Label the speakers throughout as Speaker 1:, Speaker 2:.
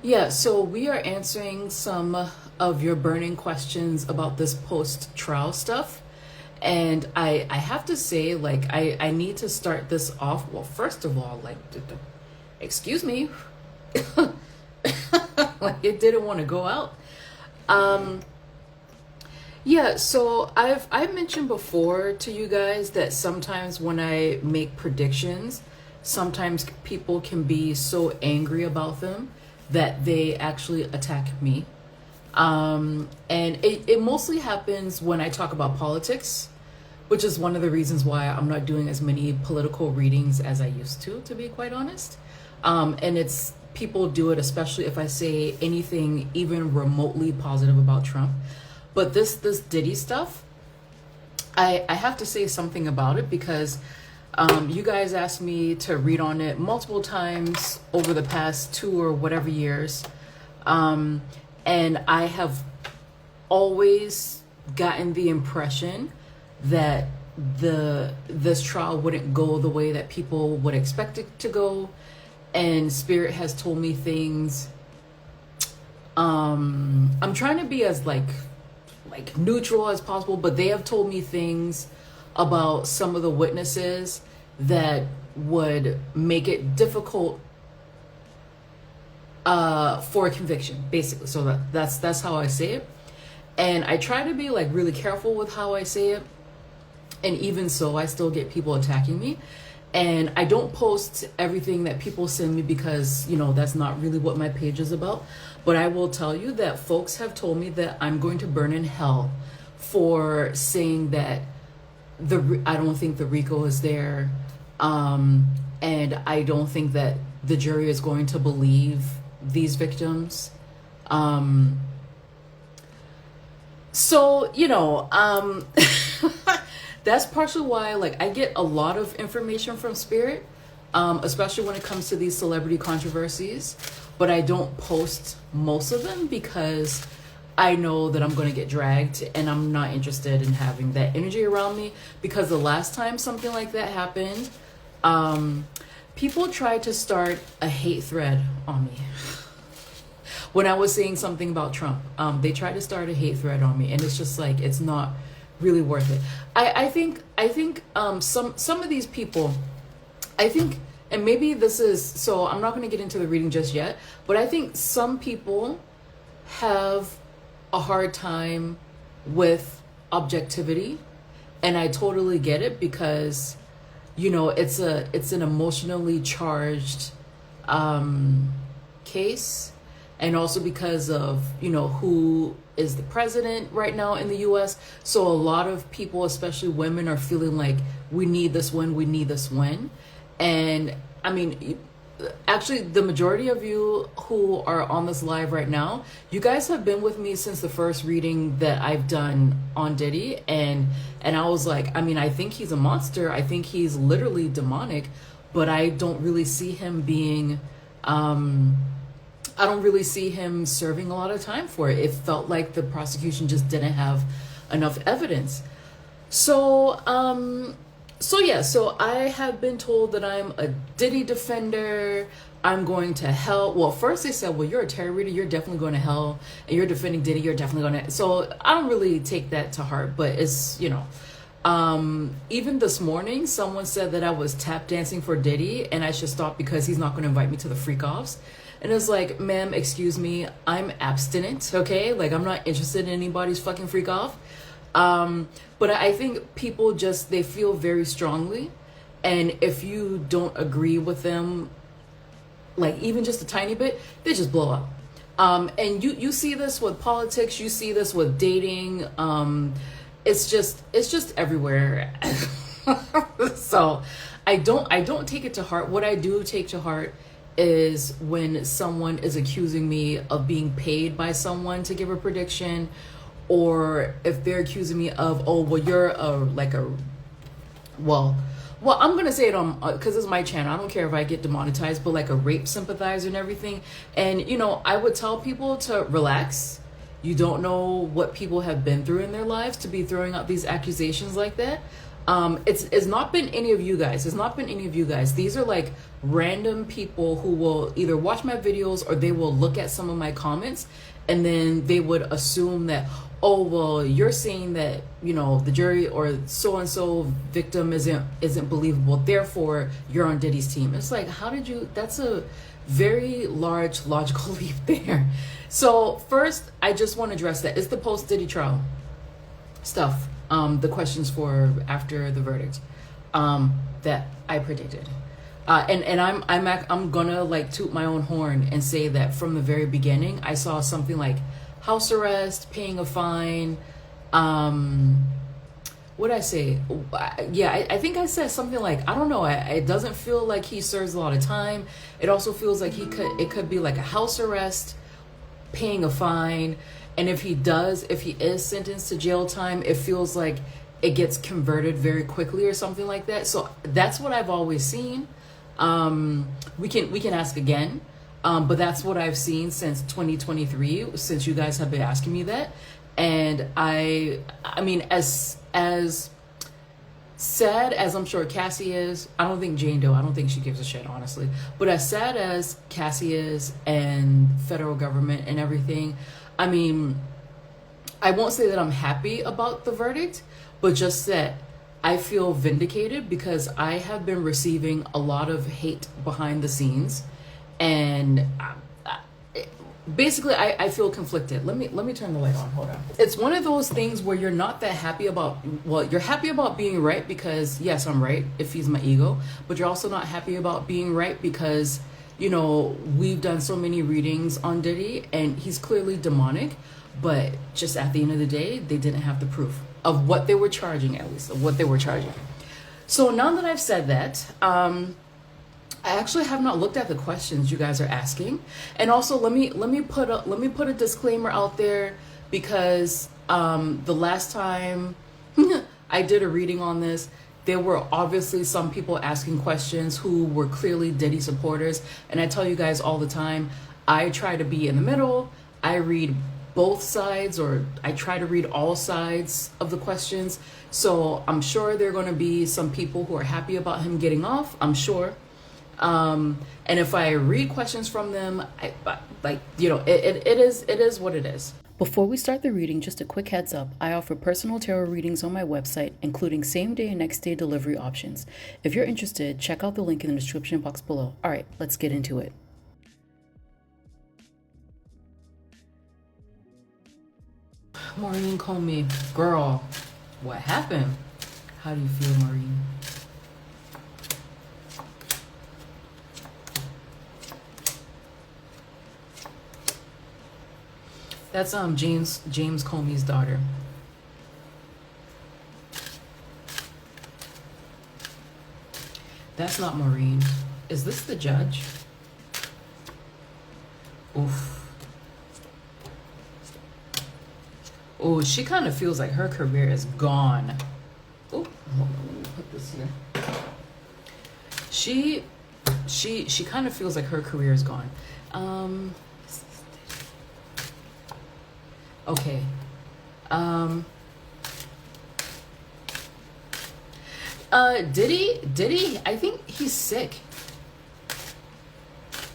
Speaker 1: Yeah, so we are answering some of your burning questions about this post-trial stuff. And I have to say, like, I need to start this off. Well, first of all, like, excuse me. Like, it didn't want to go out. Yeah, so I've mentioned before to you guys that sometimes when I make predictions, sometimes people can be so angry about them that they actually attack me. And it mostly happens when I talk about politics, which is one of the reasons why I'm not doing as many political readings as I used to be quite honest. And it's people do it, especially if I say anything even remotely positive about Trump. But this Diddy stuff, I have to say something about it because you guys asked me to read on it multiple times over the past 2 or whatever years. And I have always gotten the impression that this trial wouldn't go the way that people would expect it to go. And Spirit has told me things. I'm trying to be as like neutral as possible, but they have told me things about some of the witnesses that would make it difficult for a conviction, basically. So that's how I say it. And I try to be like really careful with how I say it. And even so, I still get people attacking me. And I don't post everything that people send me because, you know, that's not really what my page is about. But I will tell you that folks have told me that I'm going to burn in hell for saying that I don't think the RICO is there. And I don't think that the jury is going to believe these victims. So, you know, that's partially why, like, I get a lot of information from Spirit, especially when it comes to these celebrity controversies, but I don't post most of them because I know that I'm going to get dragged and I'm not interested in having that energy around me. Because the last time something like that happened, people tried to start a hate thread on me. When I was saying something about Trump, they tried to start a hate thread on me, and it's just like, it's not really worth it. I think some of these people, I think, and maybe this is, so I'm not going to get into the reading just yet, but I think some people have a hard time with objectivity, and I totally get it because, you know, it's an emotionally charged case. And also because of, you know, who is the president right now in the US. So a lot of people, especially women, are feeling like we need this win, we need this win. And I mean, actually, the majority of you who are on this live right now, you guys have been with me since the first reading that I've done on Diddy. And I was like, I mean, I think he's a monster. I think he's literally demonic, but I don't really see him being... I don't really see him serving a lot of time for it. It felt like the prosecution just didn't have enough evidence. So I have been told that I'm a Diddy defender. I'm going to hell. Well, first they said, well, you're a tarot reader, you're definitely going to hell, and you're defending Diddy, you're definitely going to... So I don't really take that to heart, but it's, you know... even this morning, someone said that I was tap dancing for Diddy, and I should stop because he's not going to invite me to the freakoffs. And it's like, ma'am, excuse me, I'm abstinent, okay? Like, I'm not interested in anybody's fucking freak off. But I think people just, they feel very strongly. And if you don't agree with them, like even just a tiny bit, they just blow up. And you see this with politics, you see this with dating. It's just everywhere. So I don't take it to heart. What I do take to heart is when someone is accusing me of being paid by someone to give a prediction, or if they're accusing me of, oh, well, you're well, I'm gonna say it on, because it's my channel, I don't care if I get demonetized, but like a rape sympathizer and everything. And, you know, I would tell people to relax. You don't know what people have been through in their lives to be throwing out these accusations like that. It's not been any of you guys. It's not been any of you guys. These are like random people who will either watch my videos or they will look at some of my comments and then they would assume that, oh, well, you're saying that, you know, the jury or so-and-so victim isn't believable, therefore you're on Diddy's team. It's like, how did you, that's a very large logical leap there. So first, I just want to address that. It's the post-Diddy trial stuff, the questions for after the verdict, that I predicted. And I'm gonna like toot my own horn and say that from the very beginning, I saw something like house arrest, paying a fine. What did I say? Yeah, I think I said something like, I don't know. It doesn't feel like he serves a lot of time. It also feels like it could be like a house arrest, paying a fine. And if he is sentenced to jail time, it feels like it gets converted very quickly or something like that. So that's what I've always seen. We can ask again. But that's what I've seen since 2023, since you guys have been asking me that. And I mean, as sad as I'm sure Cassie is, I don't think Jane Doe, I don't think she gives a shit, honestly. But as sad as Cassie is and federal government and everything, I mean, I won't say that I'm happy about the verdict, but just that I feel vindicated because I have been receiving a lot of hate behind the scenes. And basically, I feel conflicted. Let me turn the light on. Hold on. It's one of those things where you're not that happy about, well, you're happy about being right because, yes, I'm right. It feeds my ego. But you're also not happy about being right because, you know, we've done so many readings on Diddy and he's clearly demonic. But just at the end of the day, they didn't have the proof of what they were charging, at least, of what they were charging. So now that I've said that, I actually have not looked at the questions you guys are asking, and also let me put a disclaimer out there because the last time I did a reading on this, there were obviously some people asking questions who were clearly Diddy supporters, and I tell you guys all the time, I try to be in the middle. I read both sides, or I try to read all sides of the questions. So I'm sure there are going to be some people who are happy about him getting off. I'm sure. And if I read questions from them, it is what it is. Before we start the reading, just a quick heads up. I offer personal tarot readings on my website, including same day and next day delivery options. If you're interested, check out the link in the description box below. All right, let's get into it. Maurene Comey, girl, what happened? How do you feel, Maurene? That's James Comey's daughter. That's not Maurene. Is this the judge? Oof. Oh, she kind of feels like her career is gone. Oh, hold on, let me put this here. She kind of feels like her career is gone. Okay. Diddy, I think he's sick.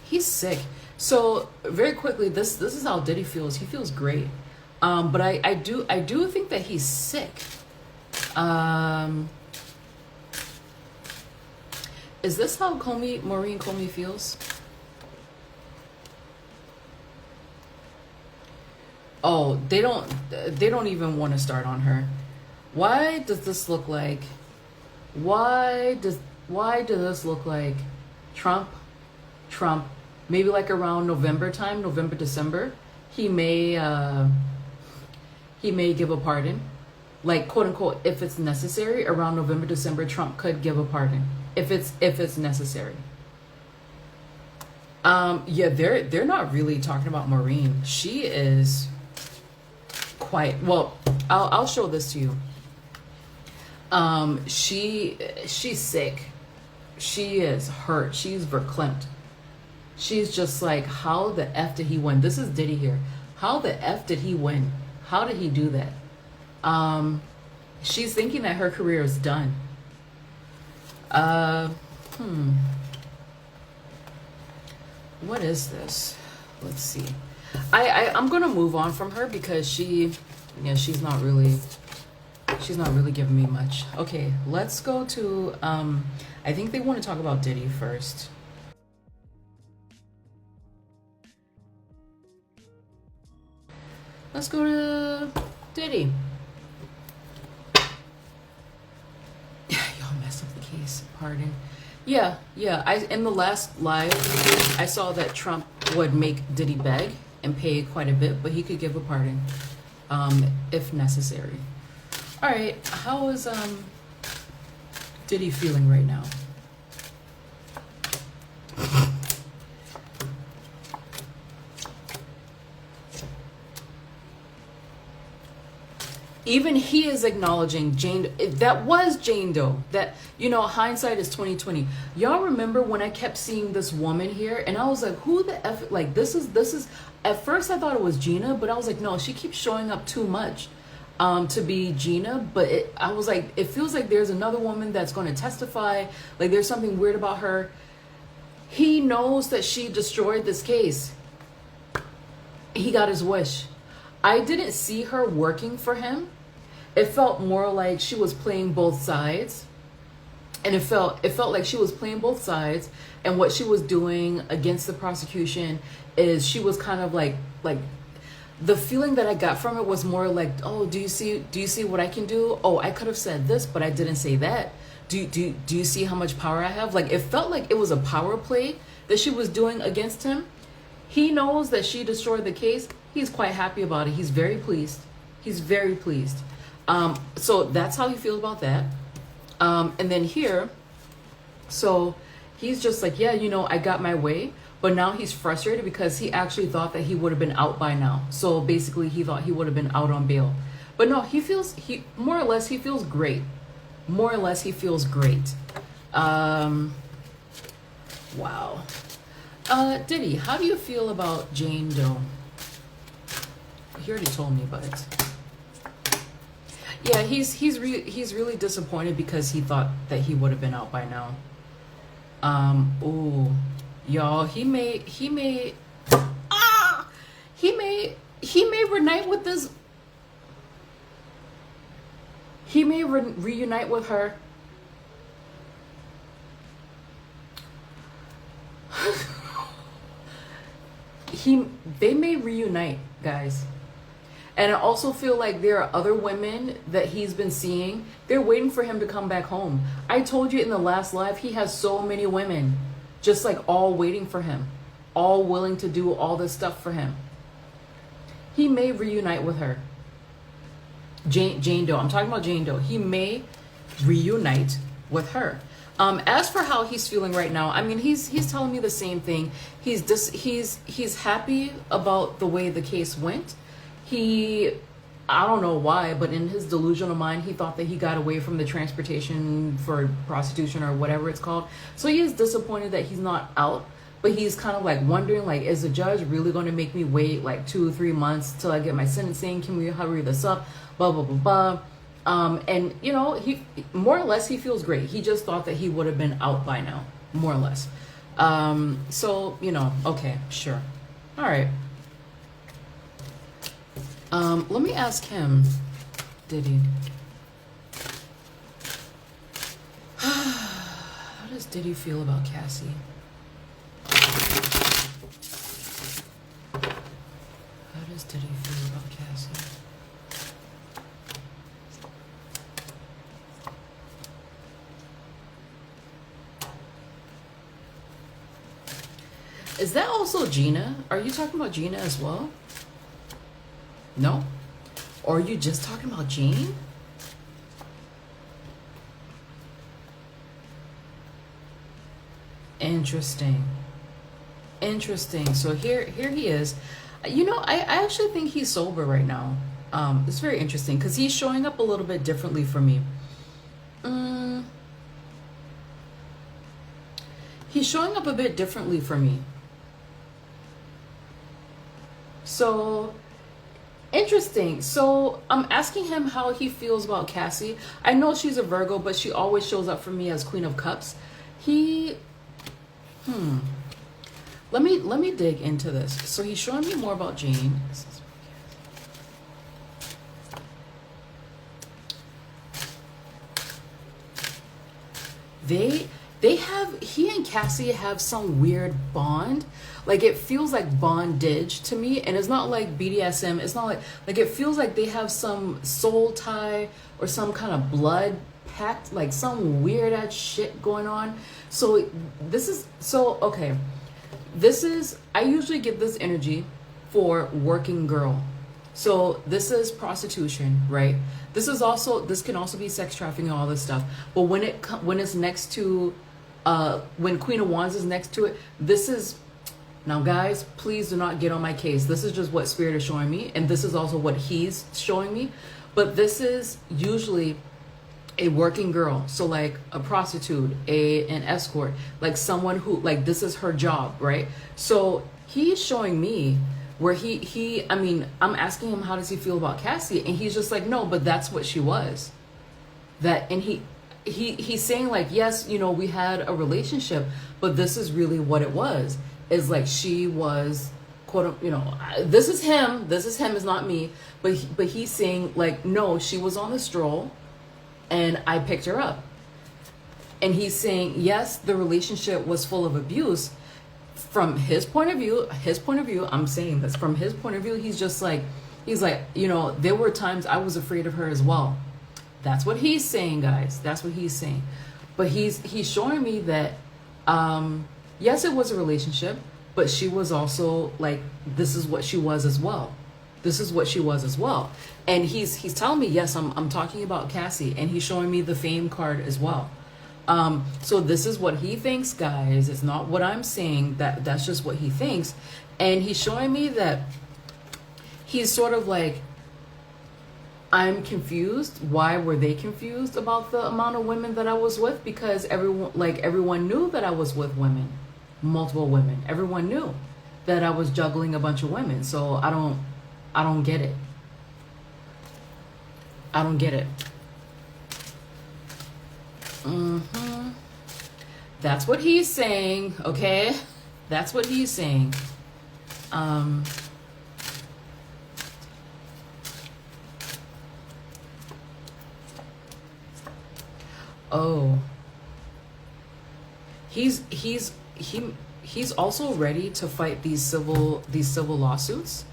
Speaker 1: He's sick. So very quickly, this is how Diddy feels. He feels great. But I do think that he's sick. Is this how Maurene Comey feels? Oh, they don't even want to start on her. Why does this look like? Why does this look like Trump? Maybe like around November time, November, December, he may give a pardon, like quote unquote, if it's necessary. Around November, December, Trump could give a pardon if it's necessary. Yeah, they're not really talking about Maurene. She is quite well. I'll show this to you. She's sick. She is hurt. She's verklempt. She's just like, how the F did he win? This is Diddy here. How the F did he win? How did he do that? She's thinking that her career is done. Uh, hmm. What is this? Let's see. I'm gonna move on from her because she's not really giving me much. Okay, let's go to I think they want to talk about Diddy first. Let's go to Diddy. Y'all messed up the case. Pardon. Yeah. In the last live, I saw that Trump would make Diddy beg and pay quite a bit, but he could give a pardon, if necessary. All right, how is Diddy feeling right now? Even he is acknowledging Jane. That was Jane Doe. That, hindsight is 2020. Y'all remember when I kept seeing this woman here, and I was like, who the F? Like, this is. At first, I thought it was Gina, but I was like, no, she keeps showing up too much to be Gina. But I was like, it feels like there's another woman that's going to testify. Like, there's something weird about her. He knows that she destroyed this case. He got his wish. I didn't see her working for him. It felt more like she was playing both sides. And it felt like she was playing both sides. And what she was doing against the prosecution is she was kind of like the feeling that I got from it was more like, oh, do you see what I can do? Oh, I could have said this, but I didn't say that. Do you see how much power I have? Like, it felt like it was a power play that she was doing against him. He knows that she destroyed the case. He's quite happy about it. He's very pleased. He's very pleased. So that's how he feels about that. And then here, so he's just like, yeah, I got my way. But now he's frustrated because he actually thought that he would have been out by now. So basically he thought he would have been out on bail. But no, he more or less, he feels great. More or less, he feels great. Wow. Diddy, how do you feel about Jane Doe? He already told me, but yeah, he's really disappointed because he thought that he would have been out by now. Ooh, y'all, he may reunite with this. He may reunite with her. They may reunite, guys. And I also feel like there are other women that he's been seeing. They're waiting for him to come back home. I told you in the last live, he has so many women just like all waiting for him, all willing to do all this stuff for him. He may reunite with her. Jane Doe. I'm talking about Jane Doe. He may reunite with her. As for how he's feeling right now, I mean, he's telling me the same thing. He's happy about the way the case went. I don't know why, but in his delusional mind, he thought that he got away from the transportation for prostitution or whatever it's called. So he is disappointed that he's not out, but he's kind of like wondering, like, is the judge really going to make me wait like 2 or 3 months till I get my sentencing? Can we hurry this up? Blah, blah, blah, blah. And he more or less, he feels great. He just thought that he would have been out by now, more or less. So, okay, sure. All right. Let me ask him, Diddy. How does Diddy feel about Cassie? How does Diddy feel about Cassie? Is that also Gina? Are you talking about Gina as well? No? Or are you just talking about Jane? Interesting. So here he is. I actually think he's sober right now. It's very interesting because he's showing up a little bit differently for me. He's showing up a bit differently for me. So Interesting. So I'm asking him how he feels about Cassie. I know she's a Virgo, but she always shows up for me as Queen of Cups. He, let me dig into this. So he's showing me more about Jane. They have, he and Cassie have some weird bond. Like it feels like bondage to me, and it's not like BDSM. It's not like it feels like they have some soul tie or some kind of blood pact, like some weird ass shit going on. So this is okay. This is, I usually get this energy for working girl. So this is prostitution, right? This can also be sex trafficking and all this stuff. But when it's next to when Queen of Wands is next to it, this is, now guys, please do not get on my case. This is just what Spirit is showing me, and this is also what he's showing me. But this is usually a working girl, so like a prostitute, an escort, like someone who, like, this is her job, right? So he's showing me where I mean, I'm asking him how does he feel about Cassie, and he's just like, no, but that's what she was. And he's saying like, yes, you know, we had a relationship, but this is really what it was. Is like she was, quote, you know, this is him, is not me, but he's saying like, no, she was on the stroll and I picked her up. And he's saying, yes, the relationship was full of abuse. From his point of view, I'm saying this, from his point of view, he's like, you know, there were times I was afraid of her as well. That's what he's saying, guys. That's what he's saying. But he's showing me that, yes, it was a relationship, but she was also like, this is what she was as well. This is what she was as well. And he's telling me, yes, I'm talking about Cassie, and he's showing me the fame card as well. So this is what he thinks, guys. It's not what I'm saying. That's just what he thinks. And he's showing me that he's sort of like, I'm confused. Why were they confused about the amount of women that I was with? Because everyone knew that I was with women, multiple women. Everyone knew that I was juggling a bunch of women. So I don't get it. I don't get it. That's what he's saying, okay? That's what he's saying. Oh. He's also ready to fight these civil lawsuits.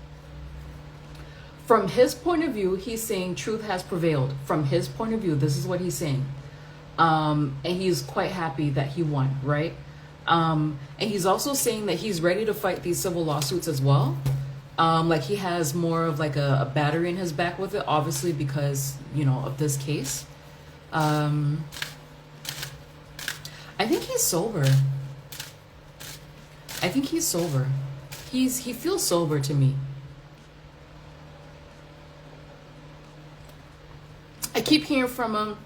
Speaker 1: From his point of view, he's saying truth has prevailed. From his point of view, this is what he's saying. And he's quite happy that he won, right? And he's also saying that he's ready to fight these civil lawsuits as well. Like he has more of like a battery in his back with it, obviously, because, you know, of this case. I think he's sober. He feels sober to me. I keep hearing from him.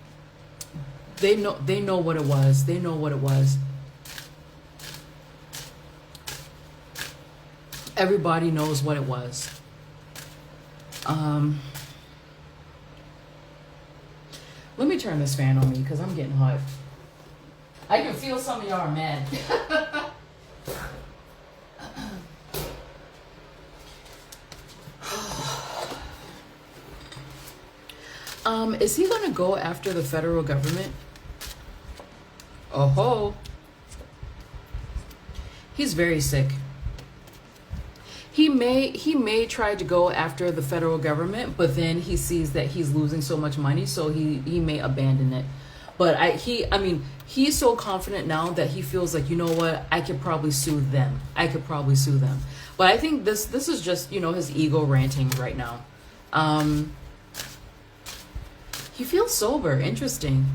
Speaker 1: They know what it was. They know what it was. Everybody knows what it was. Let me turn this fan on me because I'm getting hot. I can feel some of y'all are mad. Is he gonna go after the federal government? Oh, he's very sick. He may try to go after the federal government, but then he sees that he's losing so much money, so he may abandon it. But I mean, he's so confident now that he feels like, you know what, I could probably sue them. But I think this is just, you know, his ego ranting right now. He feels sober. Interesting.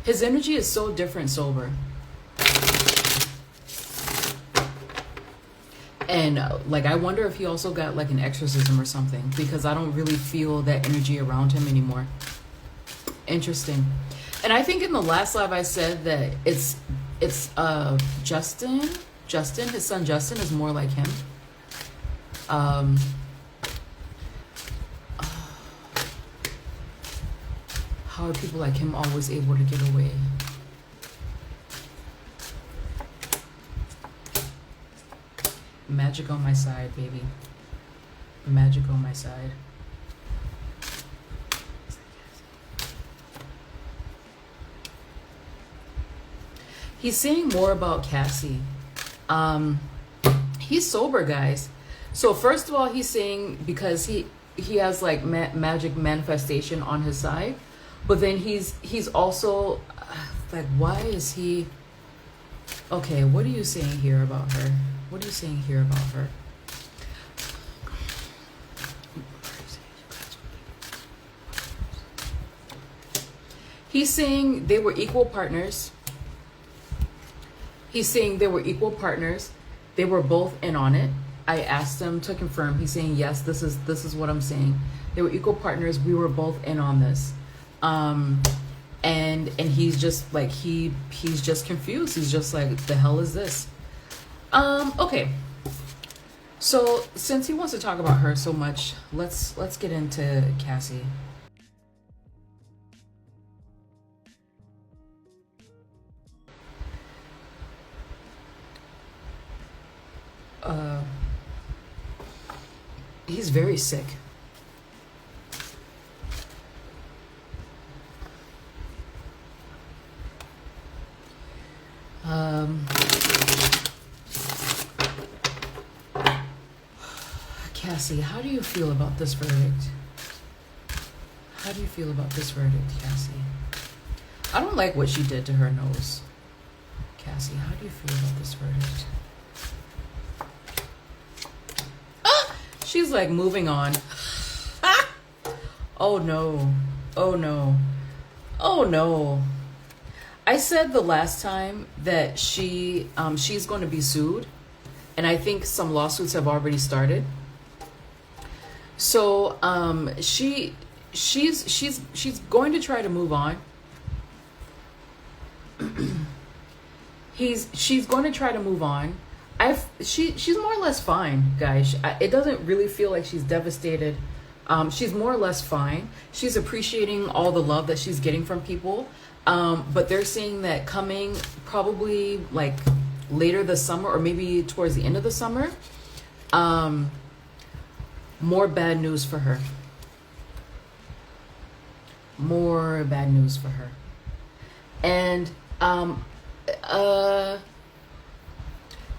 Speaker 1: His energy is so different sober. And like, I wonder if he also got like an exorcism or something, because I don't really feel that energy around him anymore. Interesting. And I think in the last live I said that it's Justin, his son Justin is more like him. How are people like him always able to get away? Magic on my side, baby. Magic on my side. He's saying more about Cassie. He's sober, guys. So first of all, he's saying because he has like magic manifestation on his side, but then he's also like, why is he? Okay, what are you saying here about her? What are you saying here about her? He's saying they were equal partners. He's saying they were equal partners. They were both in on it. I asked him to confirm. He's saying, yes, this is what I'm saying. They were equal partners. We were both in on this. And he's just like, he's just confused. He's just like, the hell is this? Okay. So since he wants to talk about her so much, let's get into Cassie. He's very sick. Cassie, how do you feel about this verdict? How do you feel about this verdict, Cassie? I don't like what she did to her nose. Cassie, how do you feel about this verdict? She's like moving on. Oh no. Oh no. Oh no. I said the last time that she's going to be sued, and I think some lawsuits have already started. So she's going to try to move on. She's going to try to move on. She's more or less fine, guys. It doesn't really feel like she's devastated. She's more or less fine. She's appreciating all the love that she's getting from people. But they're saying that coming probably like later this summer, or maybe towards the end of the summer, more bad news for her. More bad news for her. And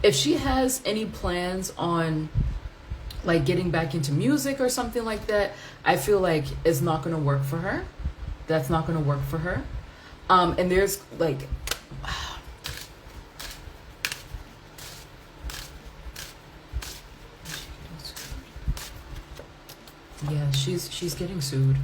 Speaker 1: if she has any plans on like getting back into music or something like that, I feel like it's not going to work for her. That's not going to work for her. And there's like, yeah, she's getting sued.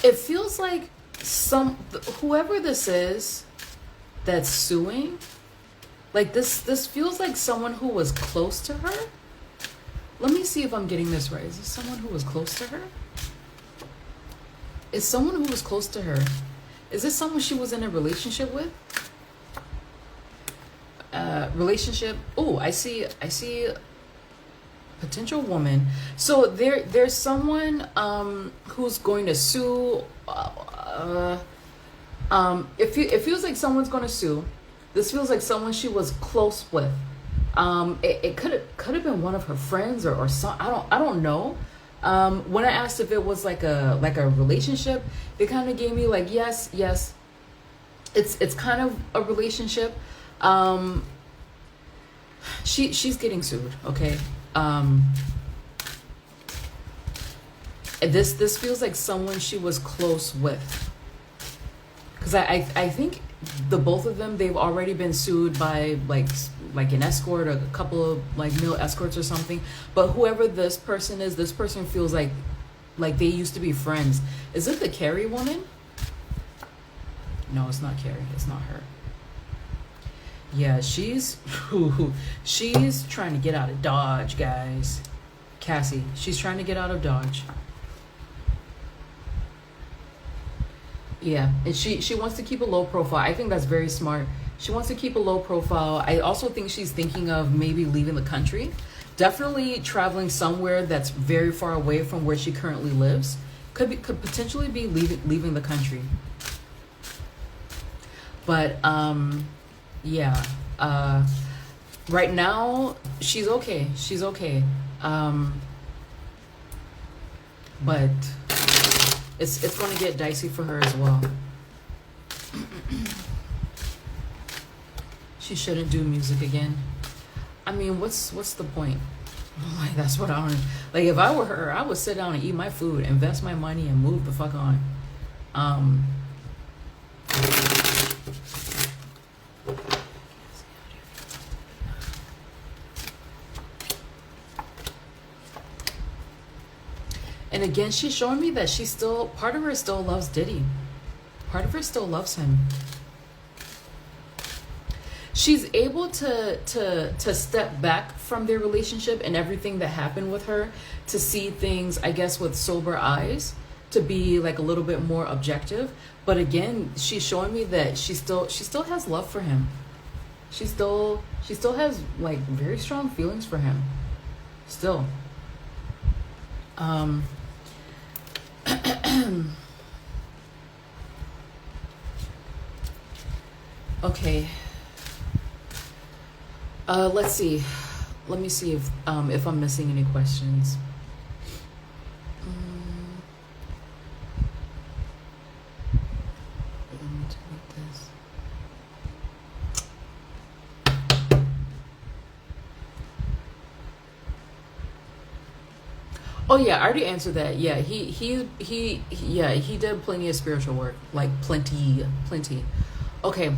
Speaker 1: It feels like whoever this is that's suing, like this feels like someone who was close to her. Let me see if I'm getting this right. Is this someone who was close to her? Is someone who was close to her? Is this someone she was in a relationship with? Relationship. Oh, I see potential woman. So there's someone who's going to sue. It feels like someone's going to sue. This feels like someone she was close with. It could have been one of her friends or some. I don't know. When I asked if it was like a relationship, they kind of gave me like yes. It's kind of a relationship. She's getting sued. Okay. This feels like someone she was close with, because I think the both of them, they've already been sued by like an escort or a couple of like male escorts or something. But whoever this person is, this person feels like they used to be friends. Is it the Carrie woman? No, it's not Carrie. It's not her. Yeah, she's trying to get out of Dodge, guys. Cassie, she's trying to get out of Dodge. Yeah, and she wants to keep a low profile. I think that's very smart. She wants to keep a low profile. I also think she's thinking of maybe leaving the country. Definitely traveling somewhere that's very far away from where she currently lives. Could potentially be leaving the country. But yeah. Right now she's okay. She's okay. But it's going to get dicey for her as well. She shouldn't do music again. I mean, what's the point? Like, that's what I don't. Like, if I were her, I would sit down and eat my food, invest my money, and move the fuck on. And again, she's showing me that she still, part of her still loves Diddy. Part of her still loves him. She's able to step back from their relationship and everything that happened with her, to see things, I guess, with sober eyes, to be like a little bit more objective. But again, she's showing me that she still has love for him. She still has like very strong feelings for him. Still. Okay. Let's see. Let me see if I'm missing any questions. Let me delete this. Oh yeah, I already answered that. Yeah, he did plenty of spiritual work, like plenty. Okay.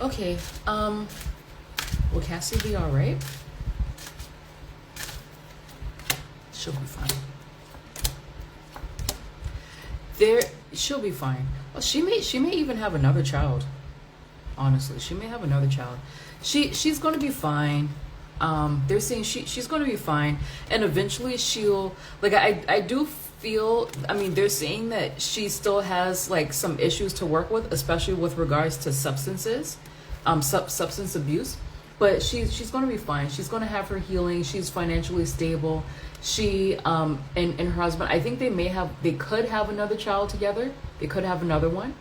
Speaker 1: Okay. Will Cassie be all right? She'll be fine. She'll be fine. Well, she may even have another child. Honestly, she may have another child. She's gonna be fine. They're saying she's gonna be fine, and eventually she'll, like, I do feel, I mean, they're saying that she still has like some issues to work with, especially with regards to substances, substance abuse. But she's gonna be fine. She's gonna have her healing. She's financially stable. She and her husband, I think they could have another child together. They could have another one.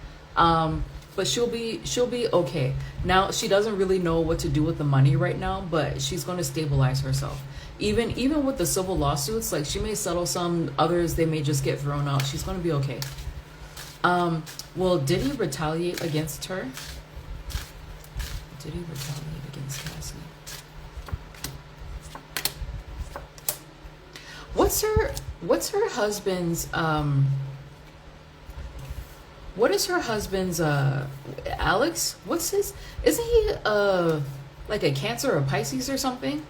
Speaker 1: But she'll be okay. Now, she doesn't really know what to do with the money right now, but she's going to stabilize herself. Even with the civil lawsuits, like, she may settle some, others they may just get thrown out. She's going to be okay. Will Diddy retaliate against her? Diddy retaliate against Cassie? What's her husband's what is her husband's Alex? What's his, isn't he like a Cancer or Pisces or something?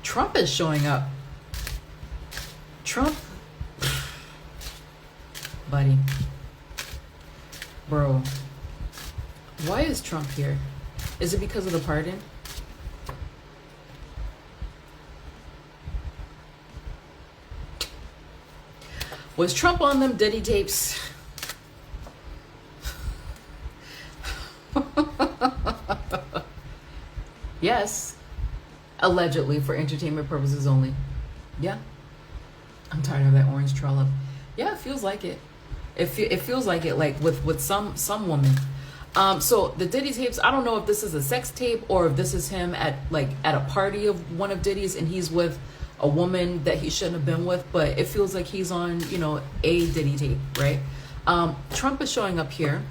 Speaker 1: Trump is showing up. Trump, buddy, bro, why is Trump here? Is it because of the pardon? Was Trump on them Diddy tapes? Yes. Allegedly, for entertainment purposes only. Yeah. I'm tired of that orange trollop. Yeah, it feels like it. It feels like it, like with some woman. So the Diddy tapes, I don't know if this is a sex tape or if this is him at a party of one of Diddy's and he's with a woman that he shouldn't have been with, but it feels like he's on, a Diddy tape, right? Trump is showing up here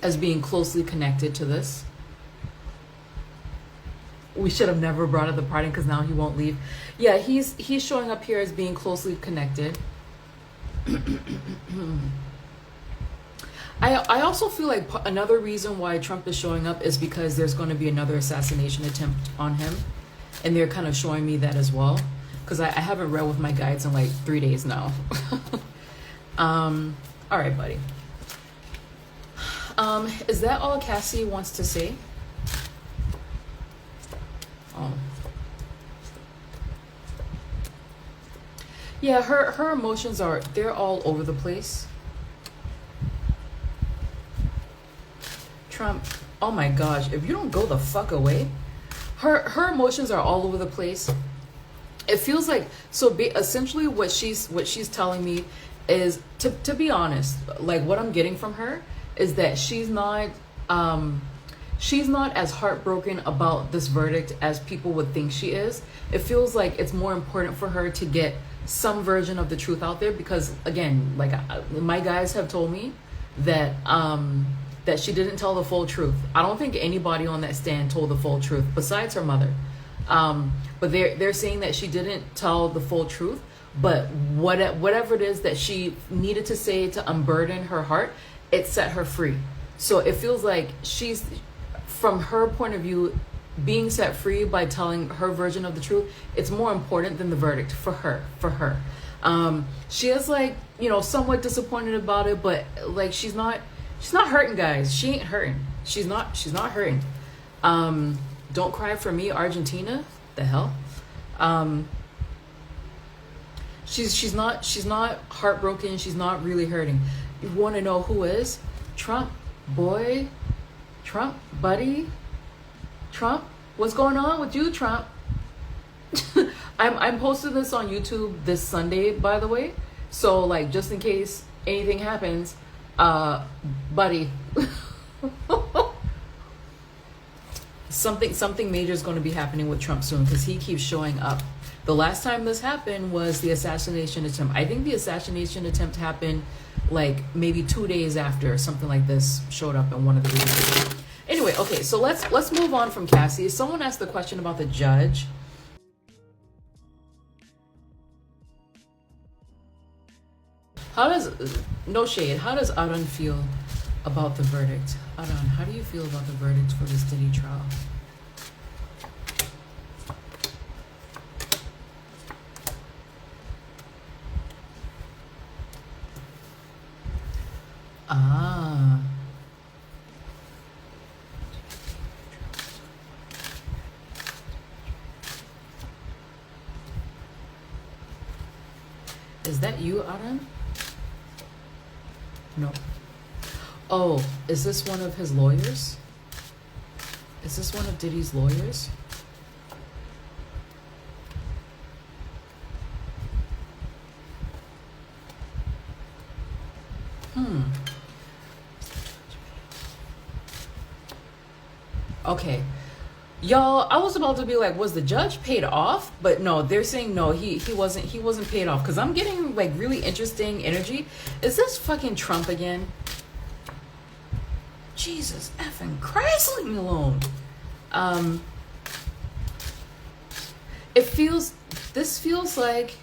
Speaker 1: as being closely connected to this. We should have never brought up the pardon because now he won't leave. Yeah, he's showing up here as being closely connected. I also feel like another reason why Trump is showing up is because there's going to be another assassination attempt on him. And they're kind of showing me that as well. Because I haven't read with my guides in like 3 days now. All right, buddy. Is that all Cassie wants to say? Oh. Yeah, her emotions are, they're all over the place. Trump, oh my gosh, if you don't go the fuck away. Her emotions are all over the place. It feels like, essentially what she's telling me is, to be honest, like what I'm getting from her is that she's not as heartbroken about this verdict as people would think she is. It feels like it's more important for her to get some version of the truth out there, because again, like my guys have told me that that she didn't tell the full truth. I don't think anybody on that stand told the full truth besides her mother. But they're saying that she didn't tell the full truth, but whatever it is that she needed to say to unburden her heart, it set her free. So it feels like she's, from her point of view, being set free by telling her version of the truth, it's more important than the verdict for her. She is, like, you know, somewhat disappointed about it, but like she's not hurting, guys. She ain't hurting. She's not hurting. Don't cry for me, Argentina. The hell? She's not heartbroken. She's not really hurting. You want to know who is? Trump, boy. Trump, buddy. Trump, what's going on with you, Trump? I'm posting this on YouTube this Sunday, by the way. So, like, just in case anything happens, buddy. Something major is going to be happening with Trump soon, because he keeps showing up. The last time this happened was the assassination attempt. I think the assassination attempt happened like maybe 2 days after something like this showed up in one of the videos. Anyway, okay, so let's move on from Cassie. Someone asked the question about the judge. How does, no shade, how does Arun feel about the verdict? Arun, how do you feel about the verdict for this Diddy trial? Ah. Is that you, Arun? No. Oh, is this one of his lawyers? Is this one of Diddy's lawyers? Okay. Y'all, I was about to be like, was the judge paid off? But no, they're saying no, he wasn't paid off, because I'm getting like really interesting energy. Is this fucking Trump again? Jesus effing Christ, leave me alone. This feels like,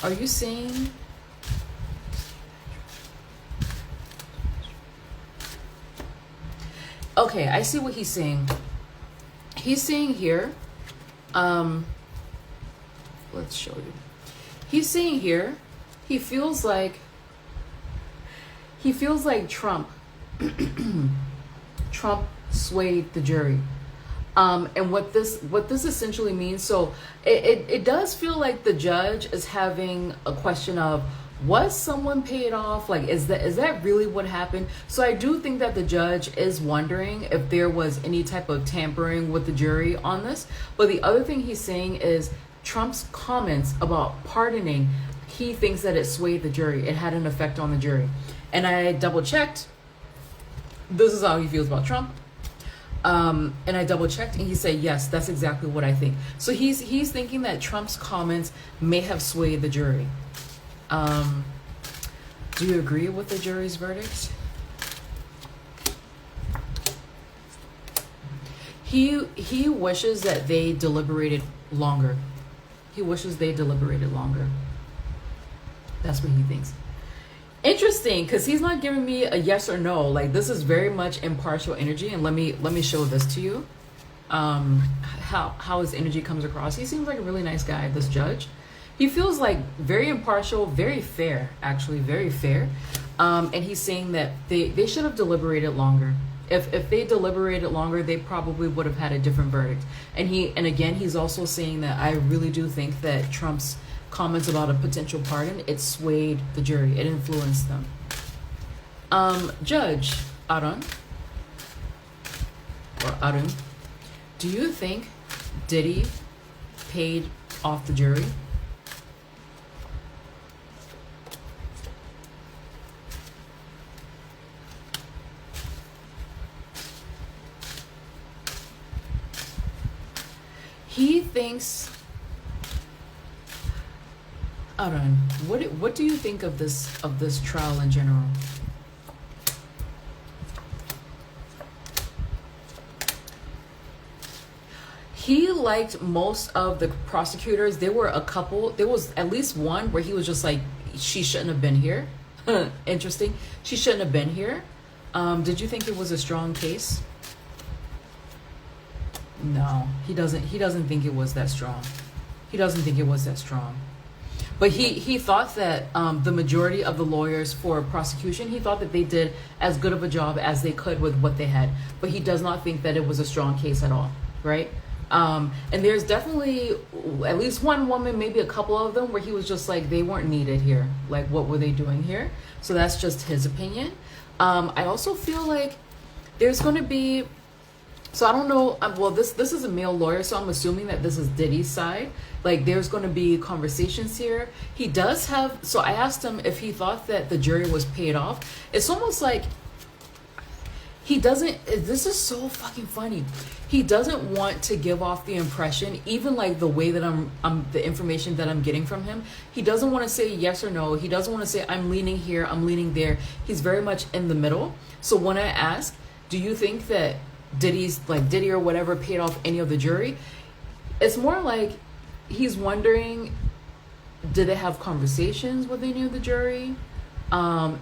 Speaker 1: are you saying? Okay, I see what he's saying. He's saying here, let's show you. He's saying here, he feels like Trump swayed the jury. And what this essentially means, so it does feel like the judge is having a question of, was someone paid off? Like, is that really what happened? So I do think that the judge is wondering if there was any type of tampering with the jury on this. But the other thing he's saying is Trump's comments about pardoning, he thinks that it swayed the jury. It had an effect on the jury. And I double checked. This is how he feels about Trump. And I double checked, and he said, yes, that's exactly what I think. So he's thinking that Trump's comments may have swayed the jury. Do you agree with the jury's verdict? He wishes that they deliberated longer. He wishes they deliberated longer. That's what he thinks. Interesting, because he's not giving me a yes or no. Like, this is very much impartial energy, and let me show this to you. How his energy comes across. He seems like a really nice guy, this judge. He feels like very impartial, very fair, actually, very fair. And he's saying that they should have deliberated longer. If they deliberated longer, they probably would have had a different verdict. And again, he's also saying that I really do think that Trump's comments about a potential pardon, it swayed the jury, it influenced them. Judge Arun, do you think Diddy paid off the jury? He thinks, Arun, what do you think of this trial in general? He liked most of the prosecutors. There were a couple. There was at least one where he was just like, she shouldn't have been here. Interesting. She shouldn't have been here. Did you think it was a strong case? No, he doesn't think it was that strong. He doesn't think it was that strong. But he thought that the majority of the lawyers for prosecution, he thought that they did as good of a job as they could with what they had. But he does not think that it was a strong case at all, right? And there's definitely at least one woman, maybe a couple of them, where he was just like, they weren't needed here. Like, what were they doing here? So that's just his opinion. I also feel like there's going to be, so I don't know, well, this is a male lawyer, so I'm assuming that this is Diddy's side. Like, there's going to be conversations here. He does have, so I asked him if he thought that the jury was paid off. It's almost like he doesn't, this is so fucking funny. He doesn't want to give off the impression, even like the way that I'm the information that I'm getting from him. He doesn't want to say yes or no. He doesn't want to say, I'm leaning here, I'm leaning there. He's very much in the middle. So when I ask, do you think that Diddy or whatever paid off any of the jury? It's more like he's wondering, did they have conversations with any of the jury?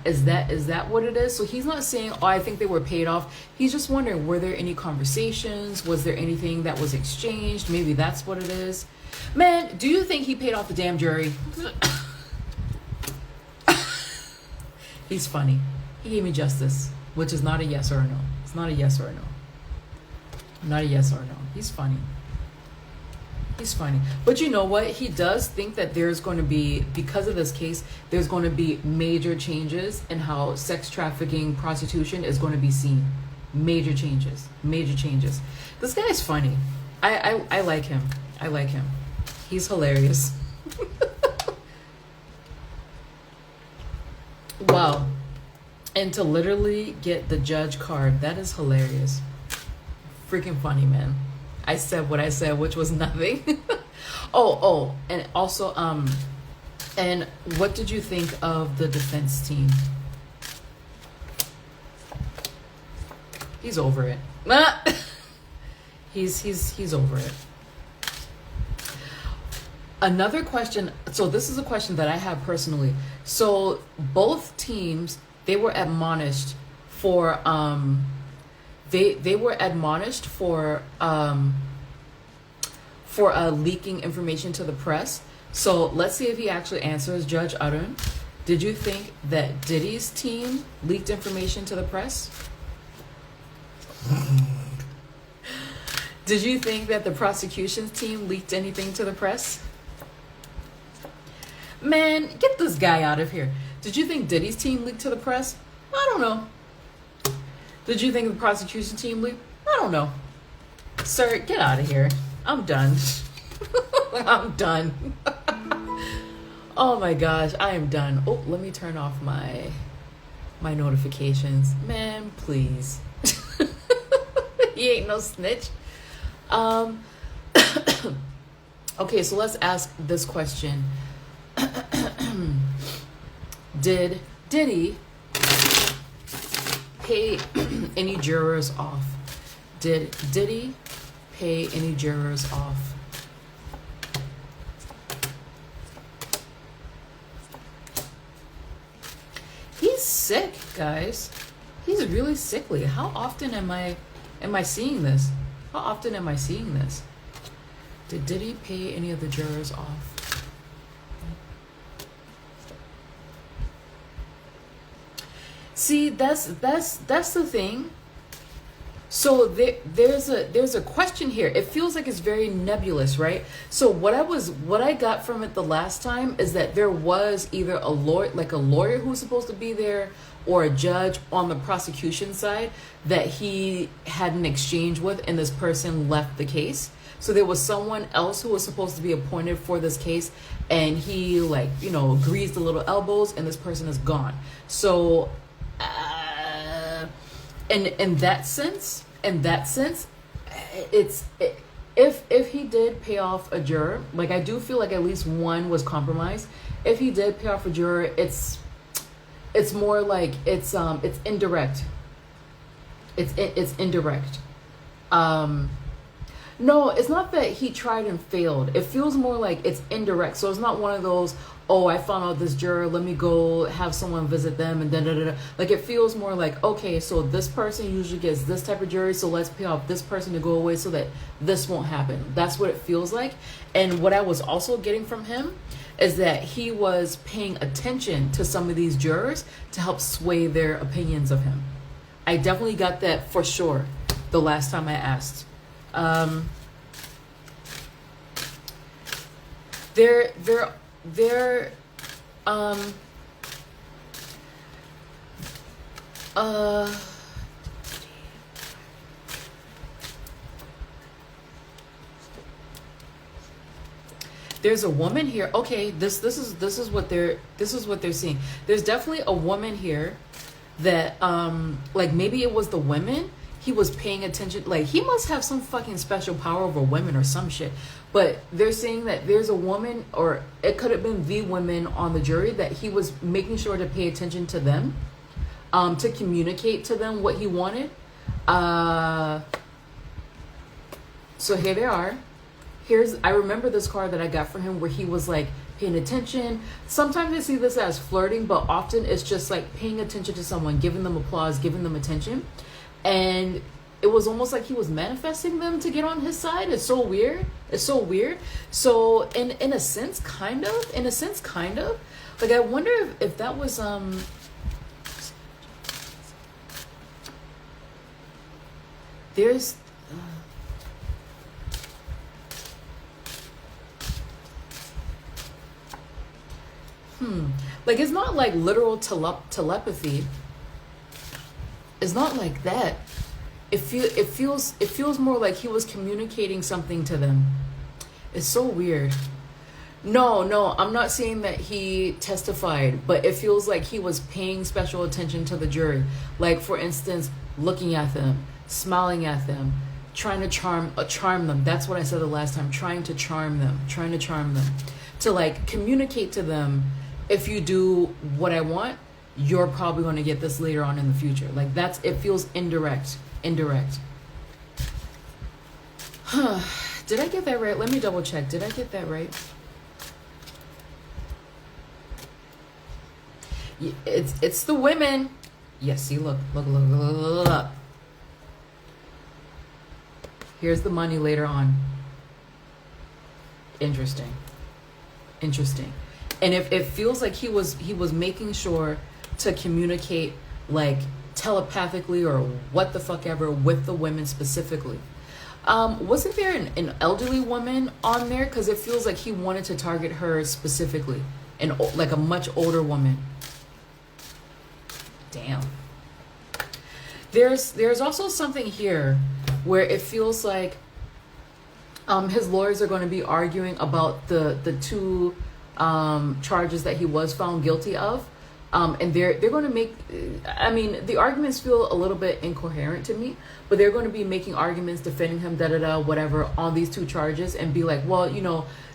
Speaker 1: Is that what it is? So he's not saying, oh, I think they were paid off. He's just wondering, were there any conversations? Was there anything that was exchanged? Maybe that's what it is. Man, do you think he paid off the damn jury? He's funny. He gave me justice, which is not a yes or a no. It's not a yes or a no. Not a yes or a no. He's funny. He's funny. But you know what? He does think that there's going to be, because of this case, there's going to be major changes in how sex trafficking, prostitution is going to be seen. Major changes. Major changes. This guy's funny. I like him. I like him. He's hilarious. Wow. And to literally get the judge card, that is hilarious. Freaking funny, man. I said what I said, which was nothing. oh, and also, and what did you think of the defense team? He's over it. He's over it. Another question. So this is a question that I have personally. So both teams, they were admonished for they were admonished for leaking information to the press. So let's see if he actually answers. Judge Arun, did you think that Diddy's team leaked information to the press? Did you think that the prosecution's team leaked anything to the press? Man, get this guy out of here. Did you think Diddy's team leaked to the press? I don't know. Did you think the prosecution team leaked? I don't know. Sir, get out of here. I'm done. I'm done. Oh my gosh, I am done. Oh, let me turn off my notifications. Man, please. He ain't no snitch. Okay, so let's ask this question. Did Diddy pay any jurors off? Did Diddy pay any jurors off? He's sick, guys. He's really sickly. How often am I seeing this? How often am I seeing this? Did Diddy pay any of the jurors off? See, that's the thing. So there's a question here. It feels like it's very nebulous, right? So what I got from it the last time is that there was either a lawyer who was supposed to be there, or a judge on the prosecution side that he had an exchange with, and this person left the case. So there was someone else who was supposed to be appointed for this case, and he greased the little elbows, and this person is gone. So in that sense, if he did pay off a juror, like I do feel like at least one was compromised. If he did pay off a juror, it's more like it's indirect. It's indirect. No, it's not that he tried and failed. It feels more like it's indirect. So it's not one of those, oh, I found out this juror, let me go have someone visit them and da. Like it feels more like, okay, so this person usually gets this type of jury, so let's pay off this person to go away so that this won't happen. That's what it feels like. And what I was also getting from him is that he was paying attention to some of these jurors to help sway their opinions of him. I definitely got that for sure the last time I asked. There's a woman here. Okay, this is what they're seeing. There's definitely a woman here that like maybe it was the women he was paying attention, like he must have some fucking special power over women or some shit. But they're saying that there's a woman, or it could have been the women on the jury, that he was making sure to pay attention to them, to communicate to them what he wanted. So here they are. I remember this card that I got for him where he was like paying attention. Sometimes I see this as flirting, but often it's just like paying attention to someone, giving them applause, giving them attention. And it was almost like he was manifesting them to get on his side. It's so weird. So in a sense, kind of. Like I wonder if that was there's like it's not like literal telepathy. It's not like that. It feels more like he was communicating something to them. It's so weird. No, I'm not saying that he testified, but it feels like he was paying special attention to the jury. Like for instance, looking at them, smiling at them, trying to charm them. That's what I said the last time. Trying to charm them. To like communicate to them, if you do what I want, you're probably going to get this later on in the future. Like it feels indirect. Huh. Did I get that right? Let me double check. Did I get that right? It's the women. Yes, see, look. Here's the money later on. Interesting. And if it feels like he was making sure to communicate like telepathically or what the fuck ever with the women specifically. Wasn't there an elderly woman on there? Because it feels like he wanted to target her specifically, and like a much older woman. Damn. There's also something here where it feels like his lawyers are going to be arguing about the two charges that he was found guilty of. And they're going to make, I mean, the arguments feel a little bit incoherent to me, but they're going to be making arguments defending him, whatever, on these two charges, and be like, well,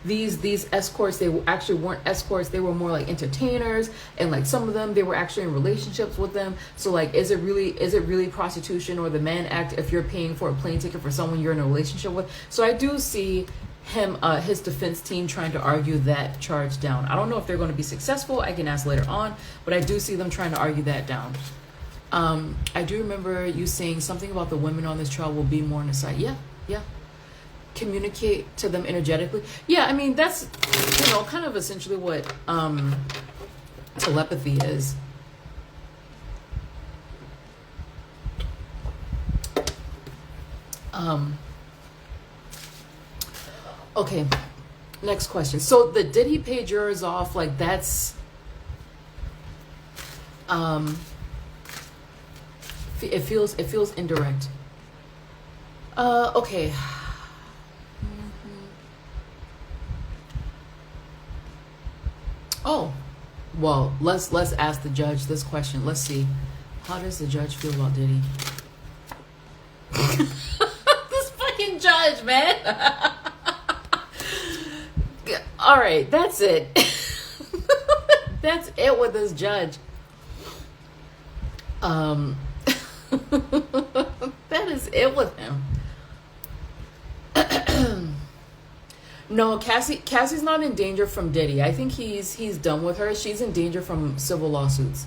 Speaker 1: these escorts, they actually weren't escorts, they were more like entertainers, and like some of them, they were actually in relationships with them. So like, is it really prostitution or the Mann Act if you're paying for a plane ticket for someone you're in a relationship with? So I do see his defense team trying to argue that charge down. I don't know if they're going to be successful. I can ask later on, but I do see them trying to argue that down. I do remember you saying something about the women on this trial will be more on the side. Yeah. Communicate to them energetically. Yeah, I mean, that's, kind of essentially what telepathy is. Okay, next question. So the did he pay jurors off? Like that's it feels indirect. Okay. Oh, well, let's ask the judge this question. Let's see. How does the judge feel about Diddy? This fucking judge, man. All right, that's it. That's it with this judge. That is it with him. No, Cassie's not in danger from Diddy. I think he's done with her. She's in danger from civil lawsuits.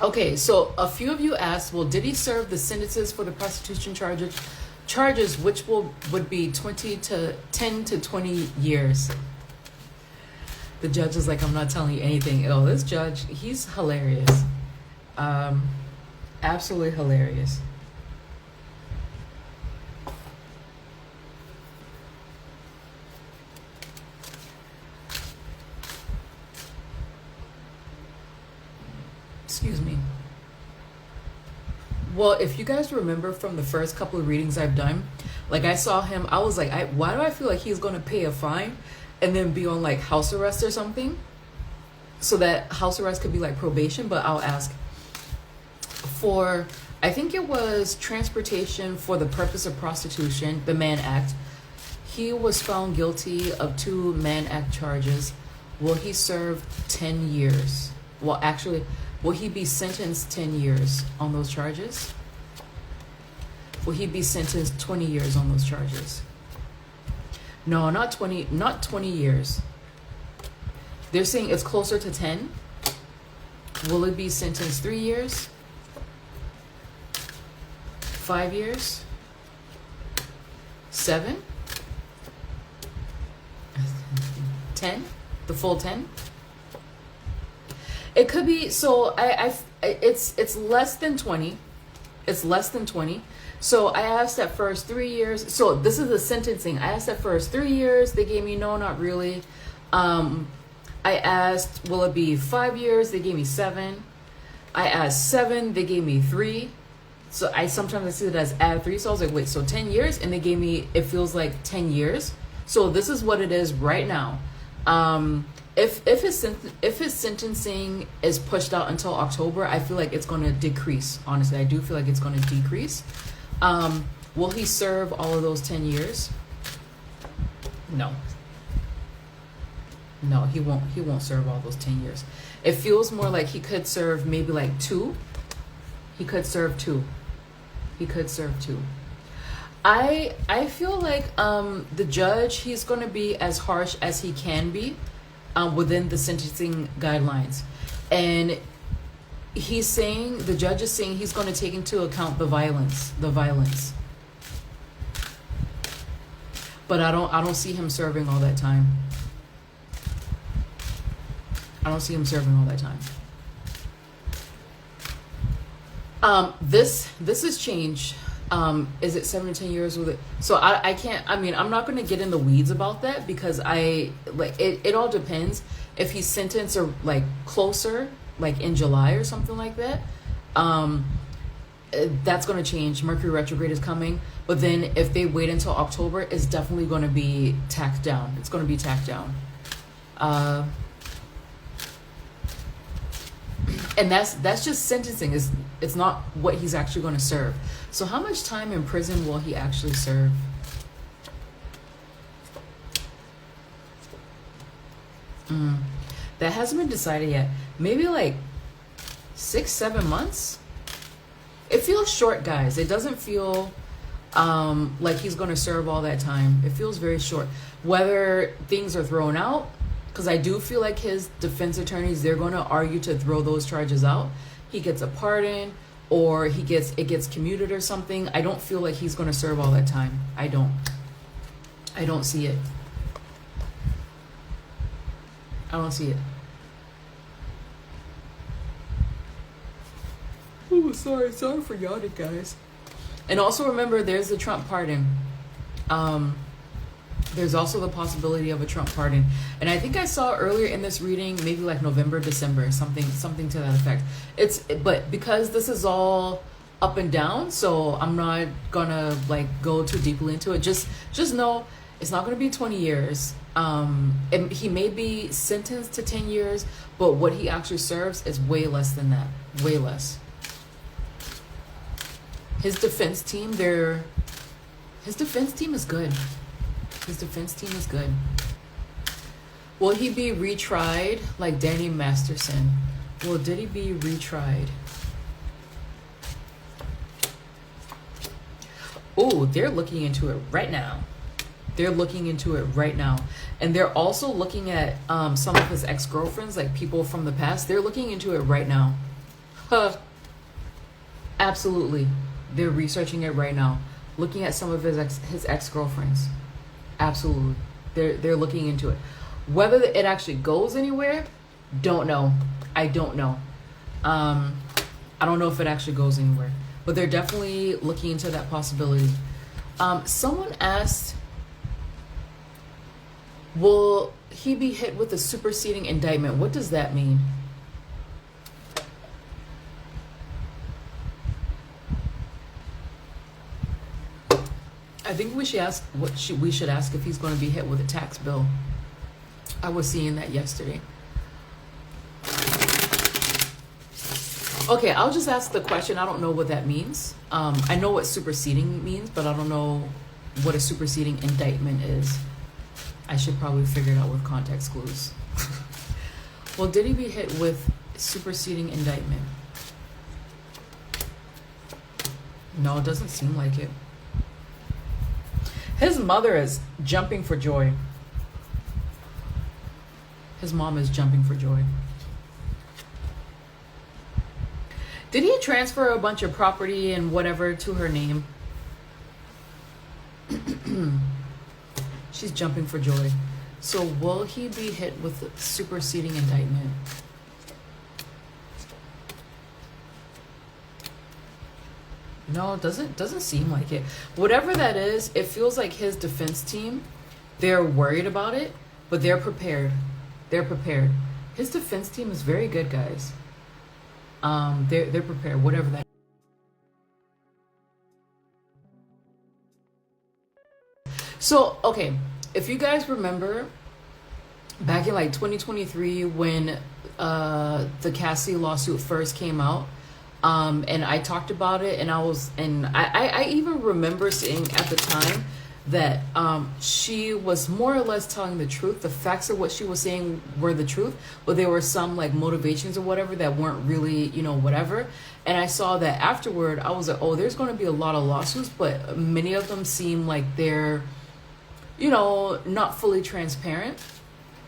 Speaker 1: Okay, so a few of you asked, well, did he serve the sentences for the prostitution charges, which would be 10 to 20 years? The judge is like, I'm not telling you anything. Oh, this judge, he's hilarious. Absolutely hilarious. Excuse me. Well, if you guys remember from the first couple of readings I've done, like I saw him, I was like, why do I feel like he's going to pay a fine and then be on like house arrest or something? So that house arrest could be like probation, but I'll ask. For, I think it was transportation for the purpose of prostitution, the Mann Act. He was found guilty of 2 Mann Act charges. Will he serve 10 years? Well, actually, will he be sentenced 10 years on those charges? Will he be sentenced 20 years on those charges? No, not 20 years. They're saying it's closer to 10. Will it be sentenced 3 years? 5 years? 7? 10? The full 10? It could be, so it's less than 20. It's less than 20. So I asked at first 3 years. So this is the sentencing. I asked at first 3 years. They gave me no, not really. I asked, will it be 5 years? They gave me 7. I asked 7. They gave me 3. So sometimes I see it as add 3. So I was like, wait, so 10 years? And they gave me, it feels like 10 years. So this is what it is right now. If his sentencing is pushed out until October, I feel like it's going to decrease. Honestly, I do feel like it's going to decrease. Will he serve all of those 10 years? No. No, he won't. He won't serve all those 10 years. It feels more like he could serve maybe like 2. He could serve 2. He could serve 2. I feel like the judge, he's going to be as harsh as he can be within the sentencing guidelines. And the judge is saying he's going to take into account the violence. But I don't see him serving all that time. I don't see him serving all that time. This is change. Is it 7 to 10 years with it? So I can't, I mean, I'm not going to get in the weeds about that because it all depends. If he's sentenced or like closer, like in July or something like that, that's going to change. Mercury retrograde is coming. But then if they wait until October, it's definitely going to be tacked down. It's going to be tacked down. And that's just sentencing. It's not what he's actually going to serve. So how much time in prison will he actually serve? That hasn't been decided yet. Maybe like 6-7 months. It feels short, guys. It doesn't feel like he's going to serve all that time. It feels very short. Whether things are thrown out, because I do feel like his defense attorneys, they're going to argue to throw those charges out. He gets a pardon or it gets commuted or something. I don't feel like he's going to serve all that time. I don't see it. I don't see it. sorry for yawning, guys. And also remember, there's the Trump pardon. There's also the possibility of a Trump pardon. And I think I saw earlier in this reading, maybe like November, December, something to that effect. But because this is all up and down, so I'm not gonna like go too deeply into it. Just know it's not gonna be 20 years. And he may be sentenced to 10 years, but what he actually serves is way less than that. Way less. His defense team, his defense team is good. His defense team is good. Will he be retried like Danny Masterson? Well, did he be retried? Oh, they're looking into it right now. They're looking into it right now. And they're also looking at some of his ex-girlfriends, like people from the past. They're looking into it right now. Absolutely. They're researching it right now. Looking at some of his ex-girlfriends. Absolutely. They're looking into it. Whether it actually goes anywhere, don't know. I don't know. I don't know if it actually goes anywhere. But they're definitely looking into that possibility. Someone asked, will he be hit with a superseding indictment? What does that mean? I think we should ask we should ask if he's going to be hit with a tax bill. I was seeing that yesterday. Okay, I'll just ask the question. I don't know what that means. I know what superseding means, but I don't know what a superseding indictment is. I should probably figure it out with context clues. Well, did he be hit with superseding indictment? No, it doesn't seem like it. His mother is jumping for joy. His mom is jumping for joy. Did he transfer a bunch of property and whatever to her name? She's jumping for joy. So will he be hit with a superseding indictment? No, it doesn't seem like it. Whatever that is, it feels like his defense team, they're worried about it, but they're prepared. They're prepared. His defense team is very good, guys. They're prepared, whatever that is. So, okay, if you guys remember back in like 2023 when the Cassie lawsuit first came out, and I talked about it, and I even remember saying at the time that she was more or less telling the truth. The facts of what she was saying were the truth, but there were some like motivations or whatever that weren't really, whatever. And I saw that afterward. I was like, oh, there's going to be a lot of lawsuits, but many of them seem like they're, not fully transparent.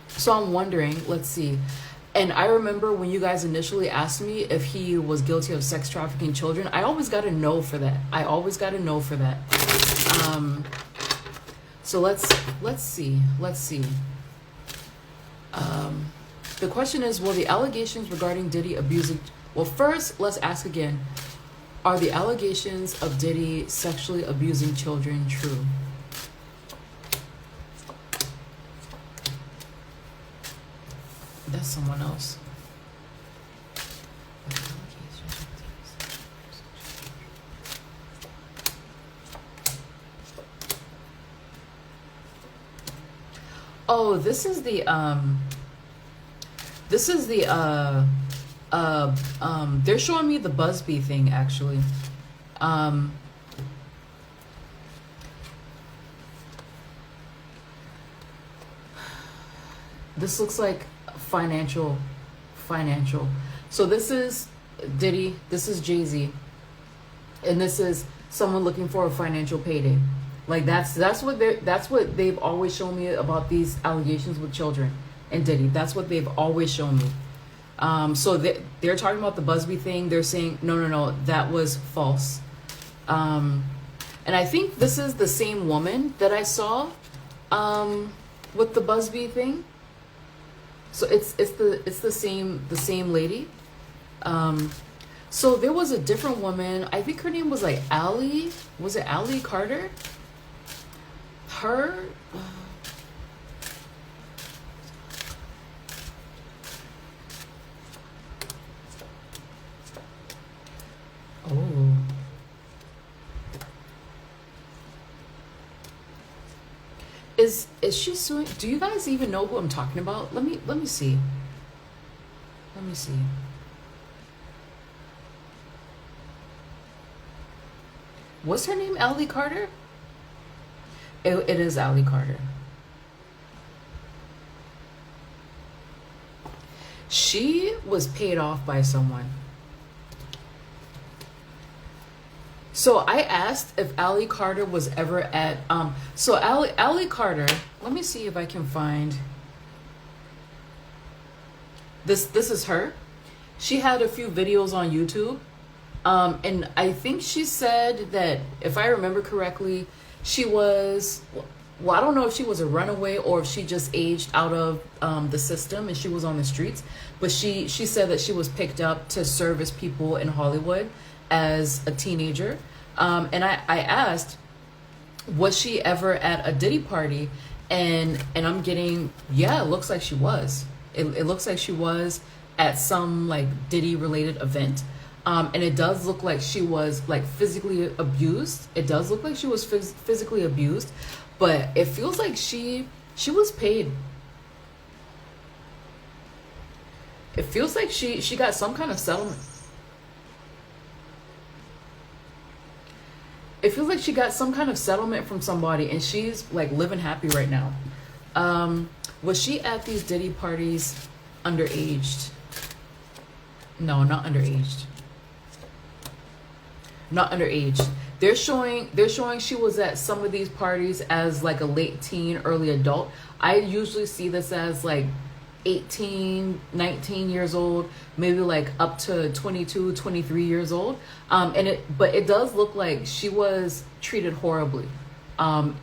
Speaker 1: So I'm wondering, let's see. And I remember when you guys initially asked me if he was guilty of sex trafficking children, I always got a no for that. So let's see. The question is, will the allegations regarding Diddy abusing... Well, first, let's ask again. Are the allegations of Diddy sexually abusing children true? That's someone else. Oh, this is the they're showing me the Busby thing actually. This looks like financial. So this is Diddy, this is Jay-Z, and this is someone looking for a financial payday. Like that's what they've always shown me about these allegations with children and Diddy. That's what they've always shown me. So they're talking about the Busby thing. They're saying no, that was false. And I think this is the same woman that I saw with the Busby thing. So it's the same lady. So there was a different woman. I think her name was like Allie. Was it Allie Carter? Her. Oh. Is she suing? Do you guys even know who I'm talking about? Let me see. Let me see. What's her name? Allie Carter? It is Allie Carter. She was paid off by someone. So I asked if Allie Carter was ever at so Allie Carter, let me see if I can find this is her. She had a few videos on YouTube. And I think she said that, if I remember correctly, she was, well, I don't know if she was a runaway or if she just aged out of the system and she was on the streets. But she said that she was picked up to service people in Hollywood as a teenager. And I asked, was she ever at a Diddy party? And I'm getting, yeah, it looks like she was. It looks like she was at some like Diddy related event. And it does look like she was like physically abused. It does look like she was physically abused, but it feels like she was paid. It feels like she got some kind of settlement. It feels like she got some kind of settlement from somebody, and she's like living happy right now. Was she at these Diddy parties underaged? No, not underaged. Not underage. They're showing she was at some of these parties as like a late teen, early adult. I usually see this as like 18, 19 years old, maybe like up to 22, 23 years old. But it does look like she was treated horribly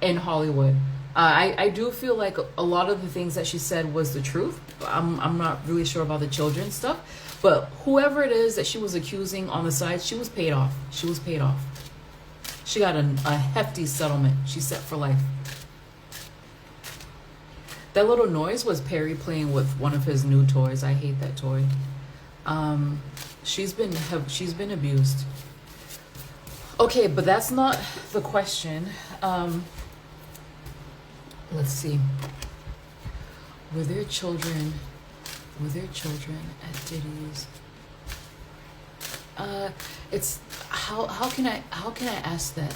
Speaker 1: in Hollywood. I do feel like a lot of the things that she said was the truth. I'm not really sure about the children stuff. But whoever it is that she was accusing on the side, she was paid off. She was paid off. She got a hefty settlement. She's set for life. That little noise was Perry playing with one of his new toys. I hate that toy. She's been abused. Okay, but that's not the question. Let's see. Were there children at Diddy's? It's how can I ask that?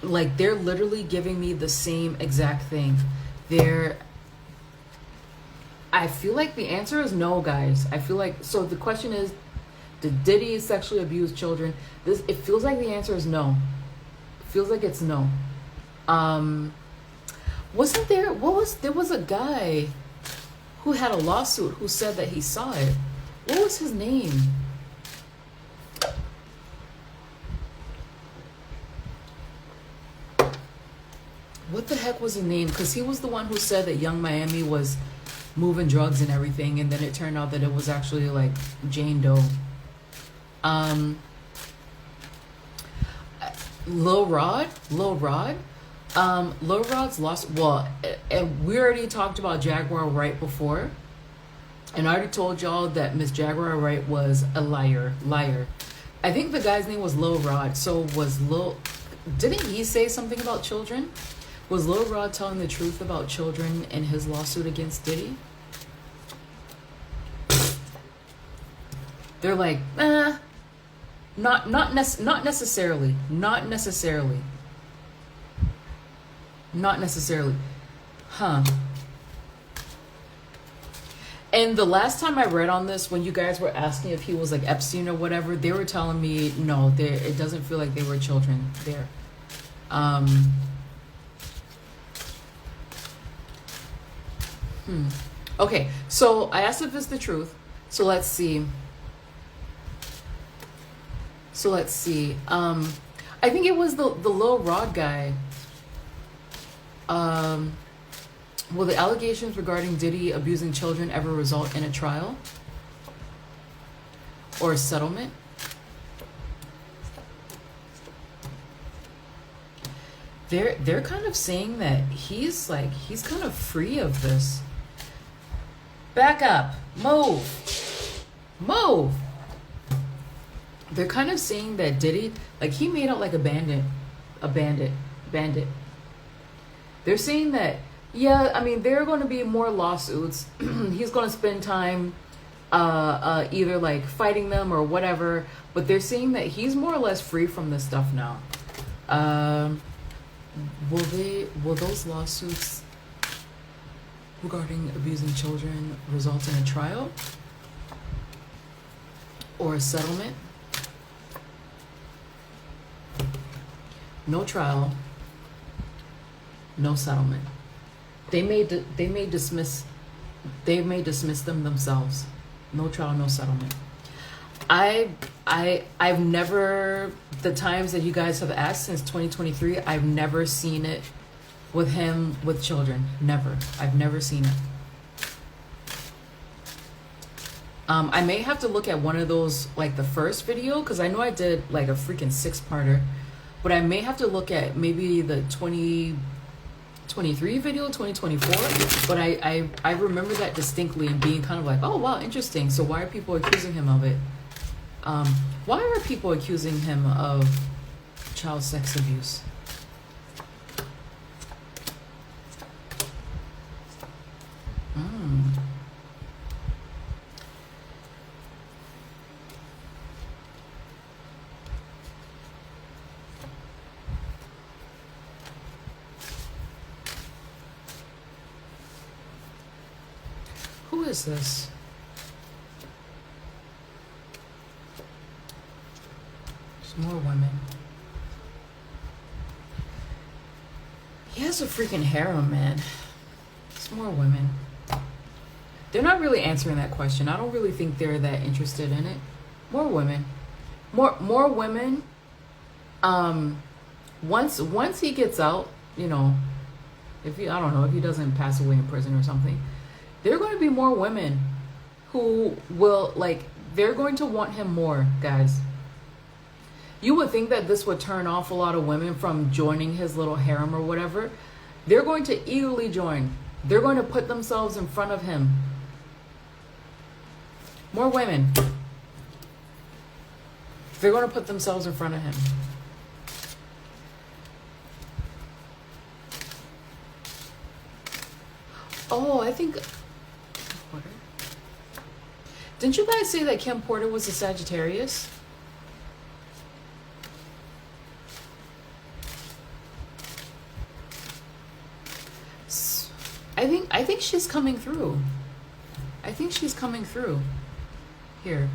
Speaker 1: Like they're literally giving me the same exact thing. I feel like the answer is no, guys. I feel like, so the question is, did Diddy sexually abuse children? It feels like the answer is no. It feels like it's no. Wasn't there, there was a guy who had a lawsuit who said that he saw it. What was his name? What the heck was his name? Because he was the one who said that Young Miami was moving drugs and everything, and then it turned out that it was actually like Jane Doe. Lil Rod's lost. Well, and we already talked about Jaguar Wright before, and I already told y'all that Miss Jaguar Wright was a liar. I think the guy's name was Lil Rod. So didn't he say something about children? Was Lil Rod telling the truth about children in his lawsuit against Diddy? They're like, not necessarily. Huh. And the last time I read on this, when you guys were asking if he was like Epstein or whatever, they were telling me no, it doesn't feel like they were children there. Okay, so I asked if it's the truth. So let's see. I think it was the Lil Rod guy. Will the allegations regarding Diddy abusing children ever result in a trial or a settlement? They're kind of saying that he's kind of free of this. Back up. Move. They're kind of saying that Diddy, like, he made out like a bandit. They're saying that, yeah, I mean, there are going to be more lawsuits. He's going to spend time either like fighting them or whatever, but they're saying that he's more or less free from this stuff now. Will those lawsuits regarding abusing children result in a trial or a settlement? No trial, no settlement. They may dismiss them themselves. No trial, no settlement. I've never, the times that you guys have asked since 2023, I've never seen it with him with children. Never. I've never seen it. I may have to look at one of those, like the first video, because I know I did like a freaking 6-parter, but I may have to look at maybe the 2023 video, 2024. But I remember that distinctly and being kind of like, oh wow, interesting. So why are people accusing him of it? Why are people accusing him of child sex abuse? Who is this? More women. He has a freaking harem, man. It's more women. They're not really answering that question. I don't really think they're that interested in it. More women. More women. Once he gets out, you know, I don't know, if he doesn't pass away in prison or something, there are going to be more women who will, like, they're going to want him more, guys. You would think that this would turn off a lot of women from joining his little harem or whatever. They're going to eagerly join. They're going to put themselves in front of him. More women. They're going to put themselves in front of him. Oh, I think... Didn't you guys say that Kim Porter was a Sagittarius? I think she's coming through. I think she's coming through here.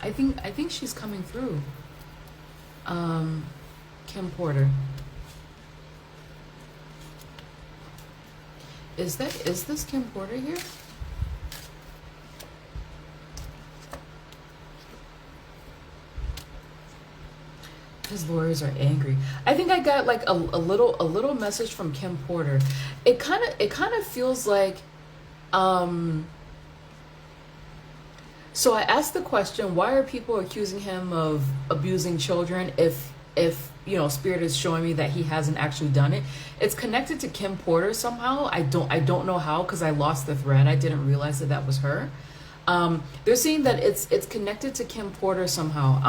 Speaker 1: I think she's coming through. Kim Porter. Is this Kim Porter here? His lawyers are angry. I think I got like a little message from Kim Porter. It kind of feels like so I asked the question, why are people accusing him of abusing children if you know, Spirit is showing me that he hasn't actually done it? It's connected to Kim Porter somehow. I don't know how, because I lost the thread. I didn't realize that was her. They're saying that it's connected to Kim Porter somehow.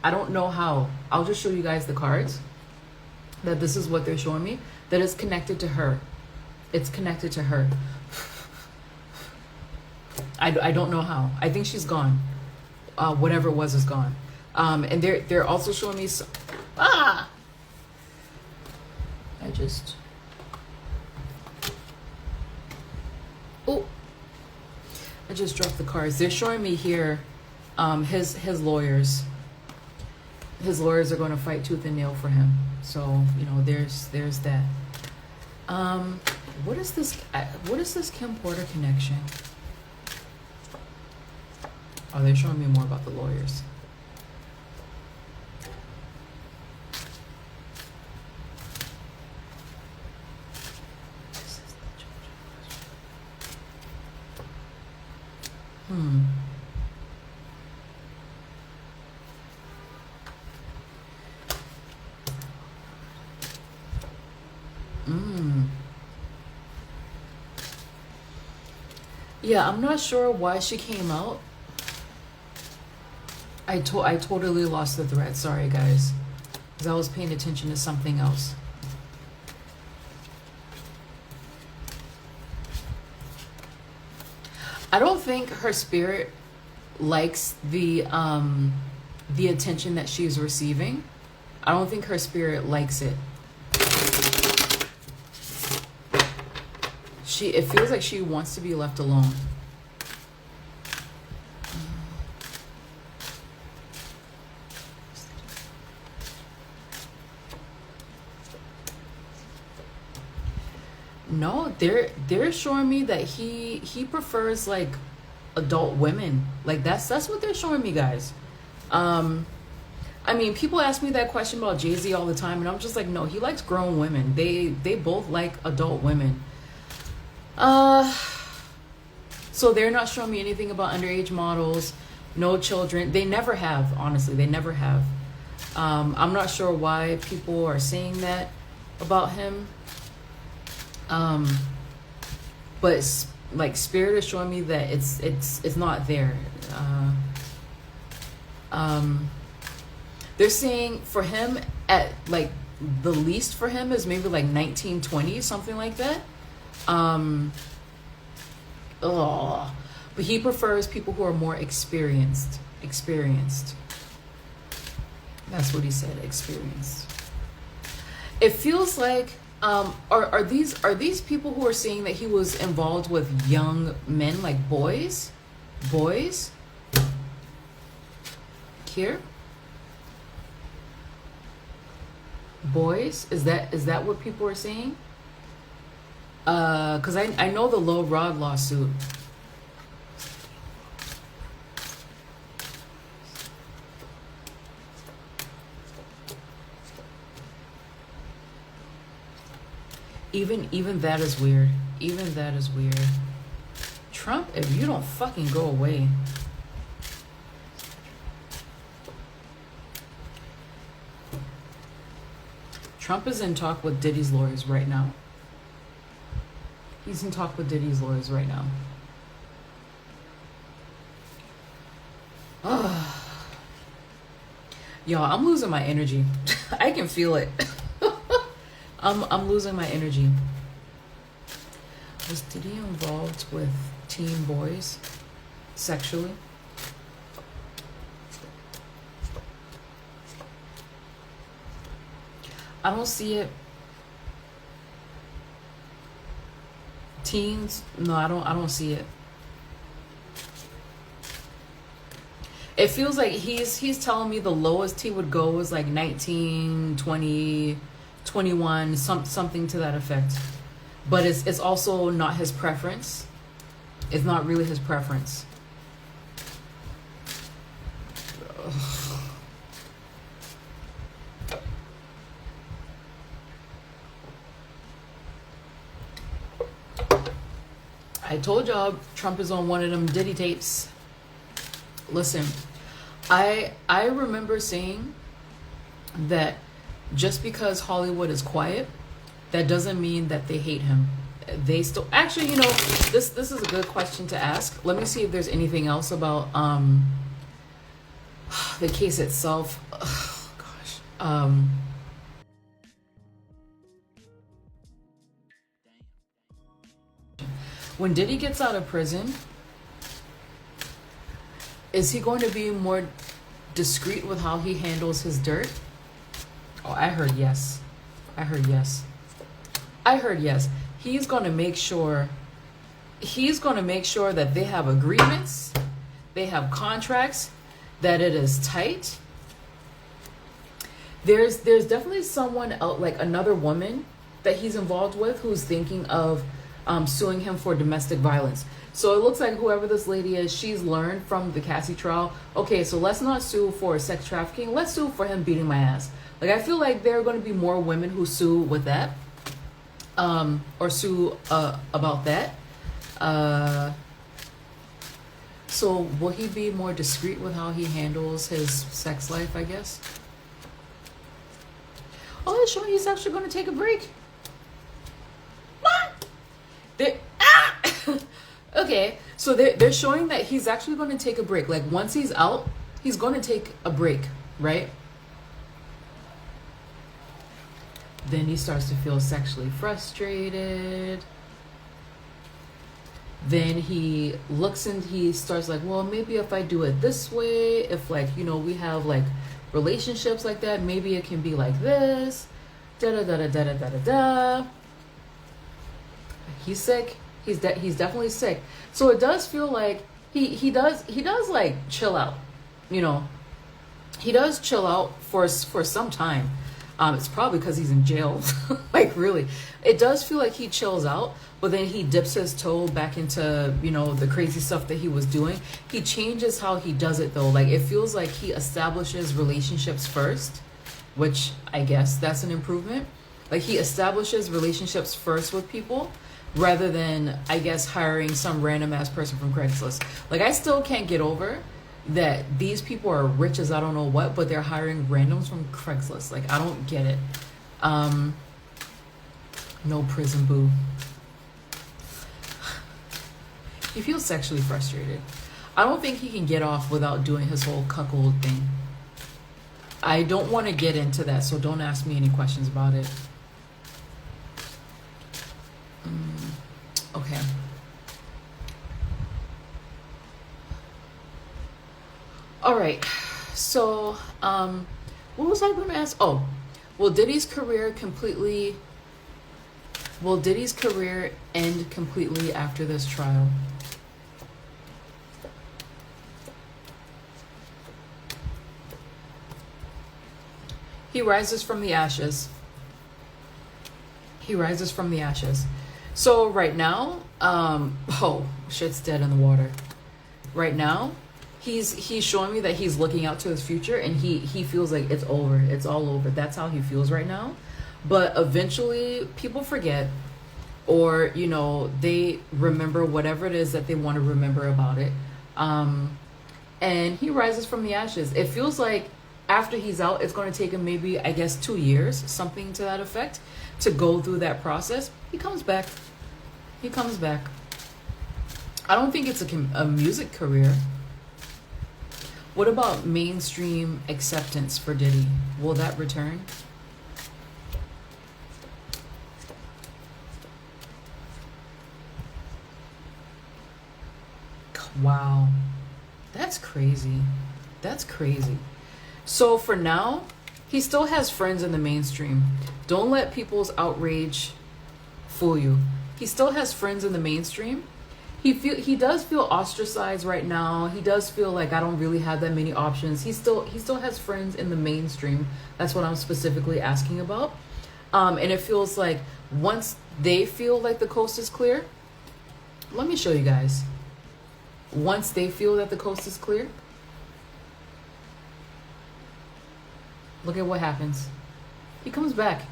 Speaker 1: I don't know how. I'll just show you guys the cards. That this is what they're showing me. That it's connected to her. It's connected to her. I don't know how. I think she's gone. Whatever it was is gone. And they're also showing me I just dropped the cards. They're showing me here his lawyers. His lawyers are going to fight tooth and nail for him. So, you know, there's that. What is this Kim Porter connection? Oh, they're showing me more about the lawyers. Mm. Yeah, I'm not sure why she came out. I totally lost the thread. Sorry, guys. Because I was paying attention to something else. I don't think her spirit likes the attention that she's receiving. I don't think her spirit likes it. It feels like she wants to be left alone. No, they're showing me that he prefers like adult women. Like that's what they're showing me, guys. I mean, people ask me that question about Jay-Z all the time, and I'm just like, no, he likes grown women. They both like adult women. So they're not showing me anything about underage models, no children. They never have, honestly. They never have. I'm not sure why people are saying that about him. But like spirit is showing me that it's not there. They're saying for him at like the least for him is maybe like 19, 20, something like that. But he prefers people who are more experienced. That's what he said, experienced. It feels like are these people who are saying that he was involved with young men, like boys? Here? Boys? Is that what people are saying? Because I know the Low Rod lawsuit. Even that is weird. Even that is weird. Trump, if you don't fucking go away. Trump is in talk with Diddy's lawyers right now. He's in talk with Diddy's lawyers right now. Y'all, I'm losing my energy. I can feel it. I'm losing my energy. Was Diddy involved with teen boys sexually? I don't see it. Teens? No, I don't see it. It feels like he's telling me the lowest he would go was like 19, 20, 21, something to that effect. But it's also not his preference. It's not really his preference. Ugh. I told y'all Trump is on one of them Diddy tapes. Listen, I remember saying that just because Hollywood is quiet, that doesn't mean that they hate him. They still actually, you know, this is a good question to ask. Let me see if there's anything else about the case itself. Oh, gosh. When Diddy gets out of prison, is he going to be more discreet with how he handles his dirt? Oh, I heard yes. I heard yes. He's going to make sure that they have agreements, they have contracts, that it is tight. There's definitely someone else, like another woman that he's involved with, who's thinking of suing him for domestic violence. So it looks like whoever this lady is, she's learned from the Cassie trial. Okay, so let's not sue for sex trafficking. Let's sue for him beating my ass. Like, I feel like there are going to be more women who sue with that, or sue about that. So will he be more discreet with how he handles his sex life, I guess? Oh, it's showing he's actually going to take a break. Okay, so they're showing that he's actually going to take a break. Like once he's out, he's going to take a break, right? Then he starts to feel sexually frustrated. Then he looks and he starts like, well, maybe if I do it this way, if like, you know, we have like relationships like that, maybe it can be like this. Da da da da da da da da. He's sick. He's definitely sick. So it does feel like he does like chill out. You know, he does chill out for some time. It's probably because he's in jail. Like really, it does feel like he chills out, but then he dips his toe back into, you know, the crazy stuff that he was doing. He changes how he does it though. Like it feels like he establishes relationships first, which I guess that's an improvement. Like he establishes relationships first with people rather than, I guess, hiring some random ass person from Craigslist. Like I still can't get over that these people are rich as I don't know what, but they're hiring randoms from Craigslist. Like I don't get it. No prison boo. He feels sexually frustrated. I don't think he can get off without doing his whole cuckold thing. I don't want to get into that, so don't ask me any questions about it. Okay. All right. So, what was I going to ask? Oh, will Diddy's career end completely after this trial? He rises from the ashes. He rises from the ashes. So right now, oh, shit's dead in the water. Right now, he's showing me that he's looking out to his future, and he feels like it's over. It's all over. That's how he feels right now. But eventually, people forget, or you know, they remember whatever it is that they want to remember about it. And he rises from the ashes. It feels like after he's out, it's going to take him maybe, I guess, 2 years, something to that effect, to go through that process. He comes back. He comes back. I don't think it's a music career. What about mainstream acceptance for Diddy? Will that return? Wow. That's crazy. That's crazy. So for now, he still has friends in the mainstream. Don't let people's outrage fool you. He still has friends in the mainstream. He does feel ostracized right now. He does feel like I don't really have that many options. He still has friends in the mainstream. That's what I'm specifically asking about. And it feels like once they feel like the coast is clear, let me show you guys. Once they feel that the coast is clear, look at what happens. He comes back.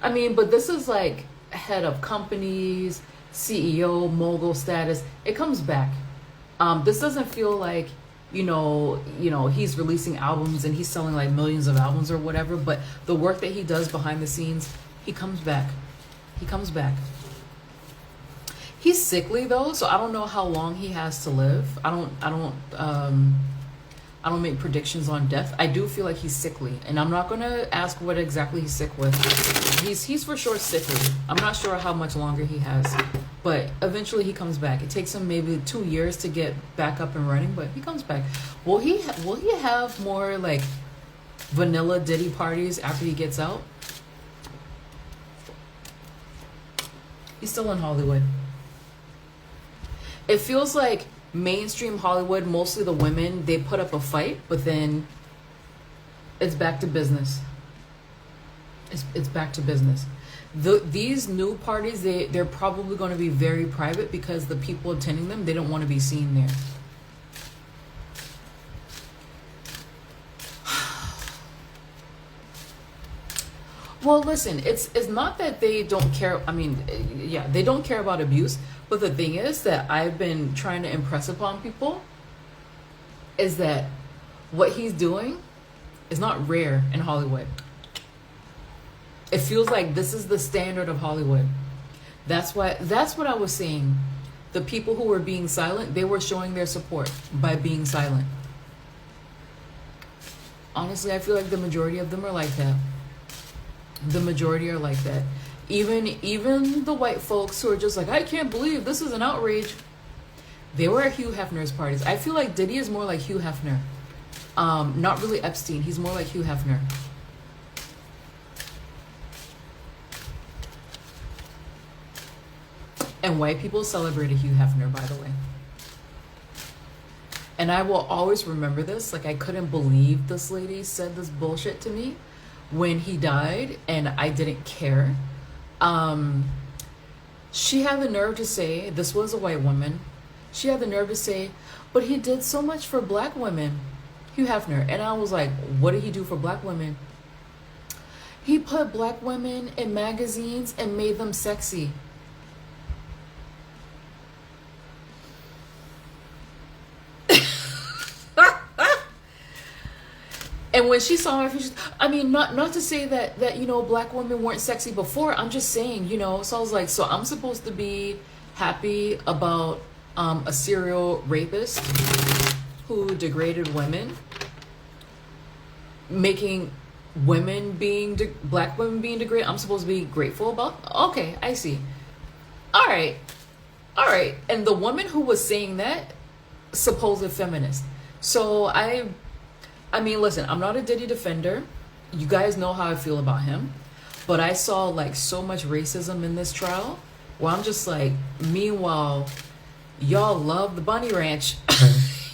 Speaker 1: I mean, but this is like head of companies, CEO, mogul status. It comes back. This doesn't feel like, you know, he's releasing albums and he's selling like millions of albums or whatever, but the work that he does behind the scenes, he comes back. He comes back. He's sickly though, so I don't know how long he has to live. I don't make predictions on death. I do feel like he's sickly, and I'm not gonna ask what exactly he's sick with. He's for sure sickly. I'm not sure how much longer he has, but eventually he comes back. It takes him maybe 2 years to get back up and running, but he comes back. Will he have more like vanilla Diddy parties after he gets out? He's still in Hollywood. It feels like mainstream Hollywood, mostly the women, they put up a fight, but then it's back to business. It's back to business. These new parties, they're probably going to be very private because the people attending them, they don't want to be seen there. Well, listen, it's not that they don't care. I mean, yeah, they don't care about abuse. But the thing is that I've been trying to impress upon people is that what he's doing is not rare in Hollywood. It feels like this is the standard of Hollywood. That's what I was saying. The people who were being silent, they were showing their support by being silent. Honestly, I feel like the majority of them are like that. The majority are like that. Even the white folks who are just like, I can't believe this is an outrage. They were at Hugh Hefner's parties. I feel like Diddy is more like Hugh Hefner. Not really Epstein. He's more like Hugh Hefner. And white people celebrated Hugh Hefner, by the way. And I will always remember this. Like, I couldn't believe this lady said this bullshit to me when he died, and I didn't care. She had the nerve to say, this was a white woman, she had the nerve to say, but he did so much for black women, Hugh Hefner. And I was like, what did he do for black women? He put black women in magazines and made them sexy. And when she saw her, I mean, not to say that you know, black women weren't sexy before. I'm just saying, you know. So I was like, so I'm supposed to be happy about a serial rapist who degraded women, making women black women being degraded. I'm supposed to be grateful about. Okay, I see. All right. And the woman who was saying that, supposed feminist. So I mean, listen, I'm not a Diddy defender. You guys know how I feel about him. But I saw like so much racism in this trial where I'm just like, meanwhile, y'all love the Bunny Ranch.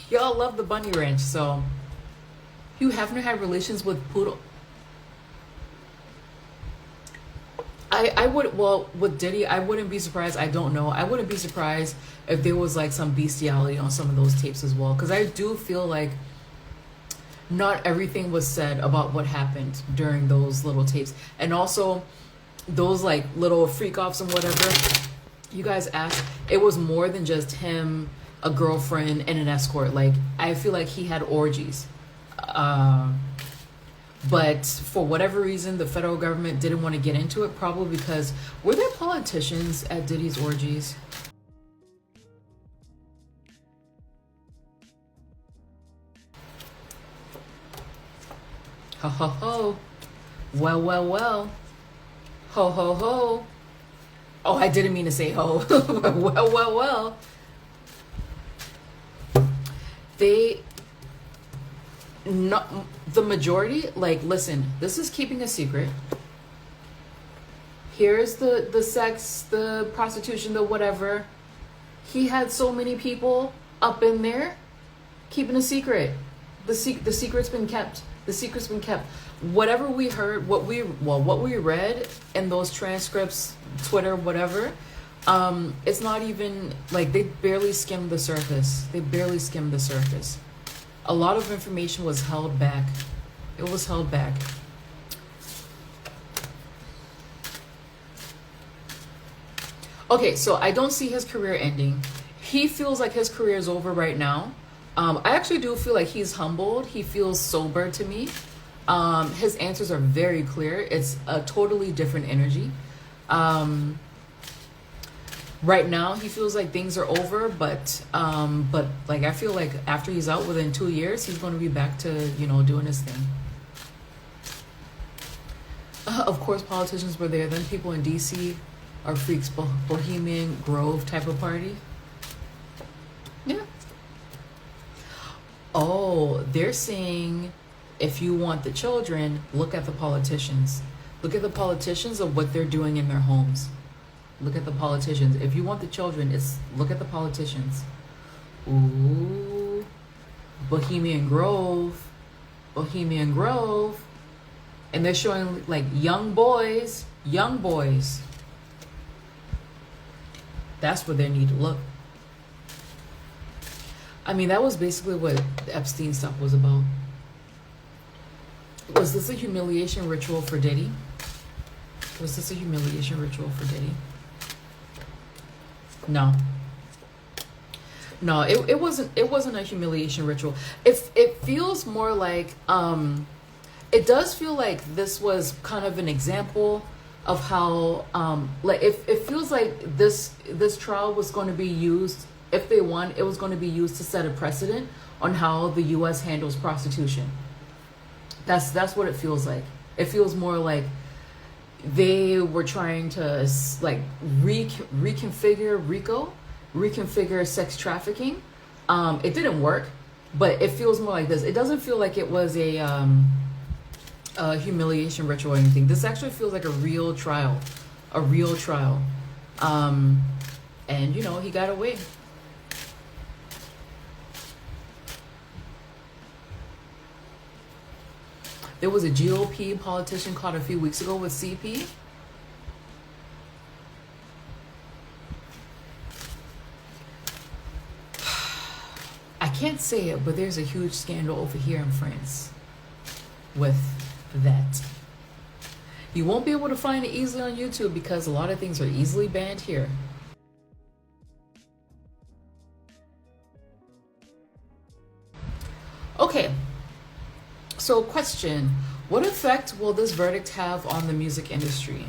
Speaker 1: Y'all love the Bunny Ranch. So Hugh Hefner had relations with Poodle. I would, well, with Diddy, I wouldn't be surprised. I don't know. I wouldn't be surprised if there was like some bestiality on some of those tapes as well. Because I do feel like not everything was said about what happened during those little tapes. And also those like little freak-offs and whatever you guys asked, it was more than just him, a girlfriend, and an escort. Like, I feel like he had orgies. But for whatever reason, the federal government didn't want to get into it, probably because were there politicians at Diddy's orgies? Ho ho ho. Well. Ho ho ho. Oh, I didn't mean to say ho. well. The majority, like, listen, this is keeping a secret. Here's the sex, the prostitution, the whatever. He had so many people up in there keeping a secret. The secret's been kept. The secret's been kept. Whatever we heard, what we read in those transcripts, Twitter, whatever, it's not even, like, they barely skimmed the surface. A lot of information was held back. It was held back. Okay, so I don't see his career ending. He feels like his career is over right now. I actually do feel like he's humbled. He feels sober to me. His answers are very clear. It's a totally different energy. Right now, he feels like things are over, but like, I feel like after he's out within 2 years, he's going to be back to, you know, doing his thing. Of course, politicians were there. Then people in DC are freaks, Bohemian Grove type of party. Yeah. Oh, they're saying, if you want the children, look at the politicians. Look at the politicians of what they're doing in their homes. Look at the politicians. If you want the children, look at the politicians. Ooh, Bohemian Grove. And they're showing like young boys. That's where they need to look. I mean, that was basically what the Epstein stuff was about. Was this a humiliation ritual for Diddy? No, it wasn't a humiliation ritual. It feels more like it does feel like this was kind of an example of how like it feels like this trial was going to be used, if they won, it was going to be used to set a precedent on how the US handles prostitution. That's what it feels like. It feels more like they were trying to like reconfigure sex trafficking. It didn't work, but it feels more like this. It doesn't feel like it was a humiliation ritual or anything. This actually feels like a real trial, and you know, he got away. There was a GOP politician caught a few weeks ago with CP. I can't say it, but there's a huge scandal over here in France with that. You won't be able to find it easily on YouTube because a lot of things are easily banned here. Okay. So question, what effect will this verdict have on the music industry?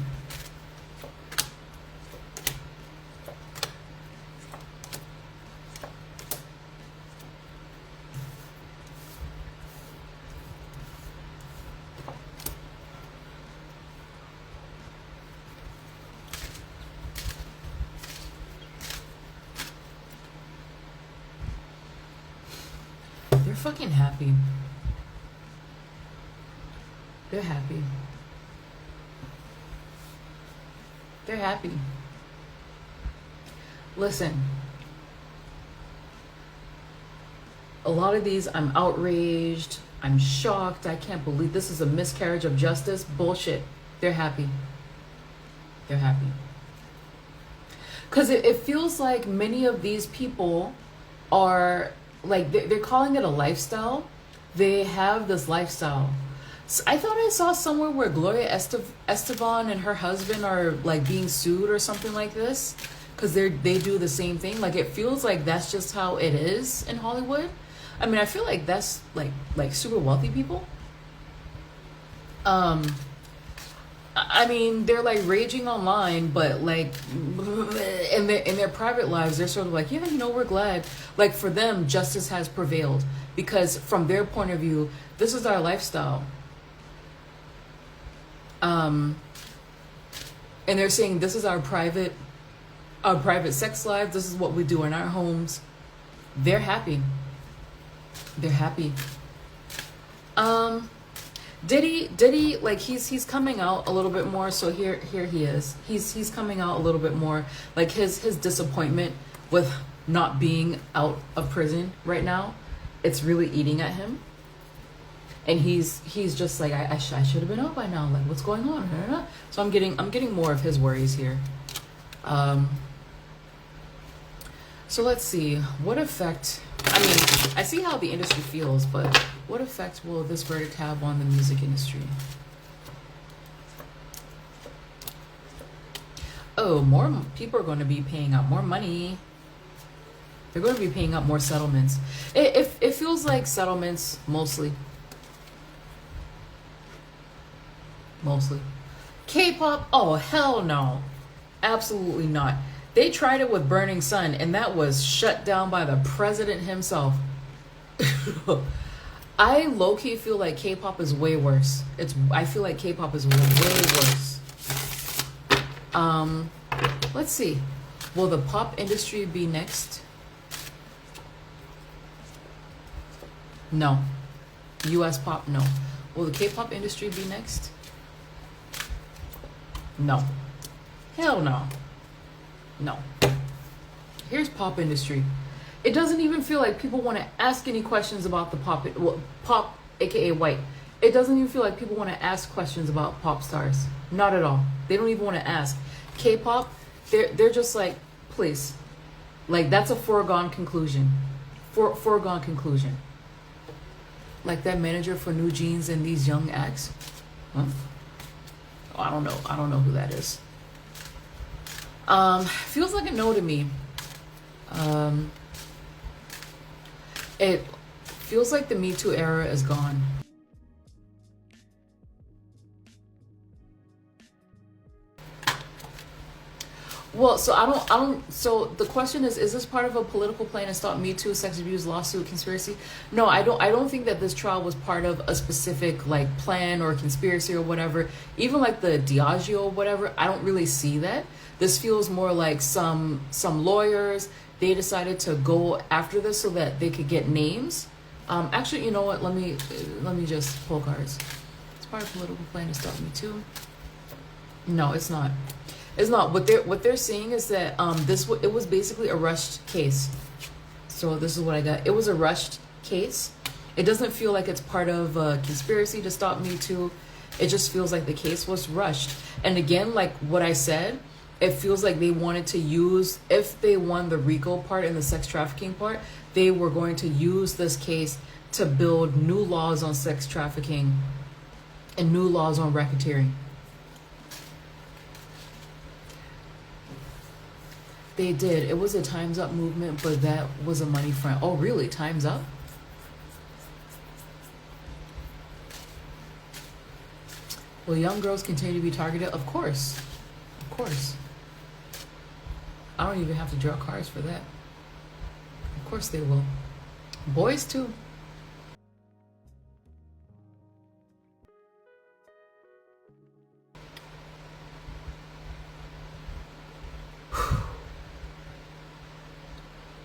Speaker 1: They're fucking happy. They're happy. They're happy. Listen, a lot of these, I'm outraged, I'm shocked, I can't believe this is a miscarriage of justice. Bullshit. They're happy. They're happy. Because it feels like many of these people are, like, they're calling it a lifestyle. They have this lifestyle. I thought I saw somewhere where Gloria Estefan and her husband are like being sued or something like this because they do the same thing. Like, it feels like that's just how it is in Hollywood. I mean, I feel like that's like super wealthy people. I mean, they're like raging online, but like in their private lives, they're sort of like, yeah, you know, we're glad. Like, for them, justice has prevailed because from their point of view, this is our lifestyle. And they're saying this is our private sex life. This is what we do in our homes. They're happy. They're happy. Diddy, like he's coming out a little bit more. So here he is. He's coming out a little bit more. Like his disappointment with not being out of prison right now, it's really eating at him. And he's just like, I should have been out by now. Like, what's going on? So I'm getting more of his worries here. So let's see, what effect? I mean, I see how the industry feels, but what effect will this verdict have on the music industry? Oh, more people are going to be paying out more money. They're going to be paying out more settlements. It feels like settlements mostly. K-pop, oh hell no, absolutely not. They tried it with Burning Sun and that was shut down by the president himself. I low-key feel like K-pop is way worse. I feel like K-pop is way worse. Let's see, will the pop industry be next? No. US pop, no. Will the K-pop industry be next? No. Hell no. No. Here's pop industry. It doesn't even feel like people want to ask any questions about the pop, aka white. It doesn't even feel like people want to ask questions about pop stars. Not at all. They don't even want to ask. K-pop, they're just like, please. Like, that's a foregone conclusion. Foregone conclusion. Like that manager for New Jeans and these young acts. Huh? Oh, I don't know who that is. Feels like a no to me. It feels like the MeToo era is gone. Well, so I don't, so the question is this part of a political plan to stop Me Too, sex abuse, lawsuit, conspiracy? No, I don't think that this trial was part of a specific like plan or conspiracy or whatever. Even like the Diageo or whatever, I don't really see that. This feels more like some lawyers, they decided to go after this so that they could get names. Actually, you know what? Let me just pull cards. It's part of a political plan to stop Me Too. No, it's not. It's not. What they're saying is that it was basically a rushed case. So this is what I got. It was a rushed case. It doesn't feel like it's part of a conspiracy to stop Me Too. It just feels like the case was rushed. And again, like what I said, it feels like they wanted to use, if they won the RICO part and the sex trafficking part, they were going to use this case to build new laws on sex trafficking and new laws on racketeering. They did. It was a Time's Up movement, but that was a money front. Oh, really? Time's Up? Will young girls continue to be targeted? Of course. Of course. I don't even have to draw cards for that. Of course they will. Boys too.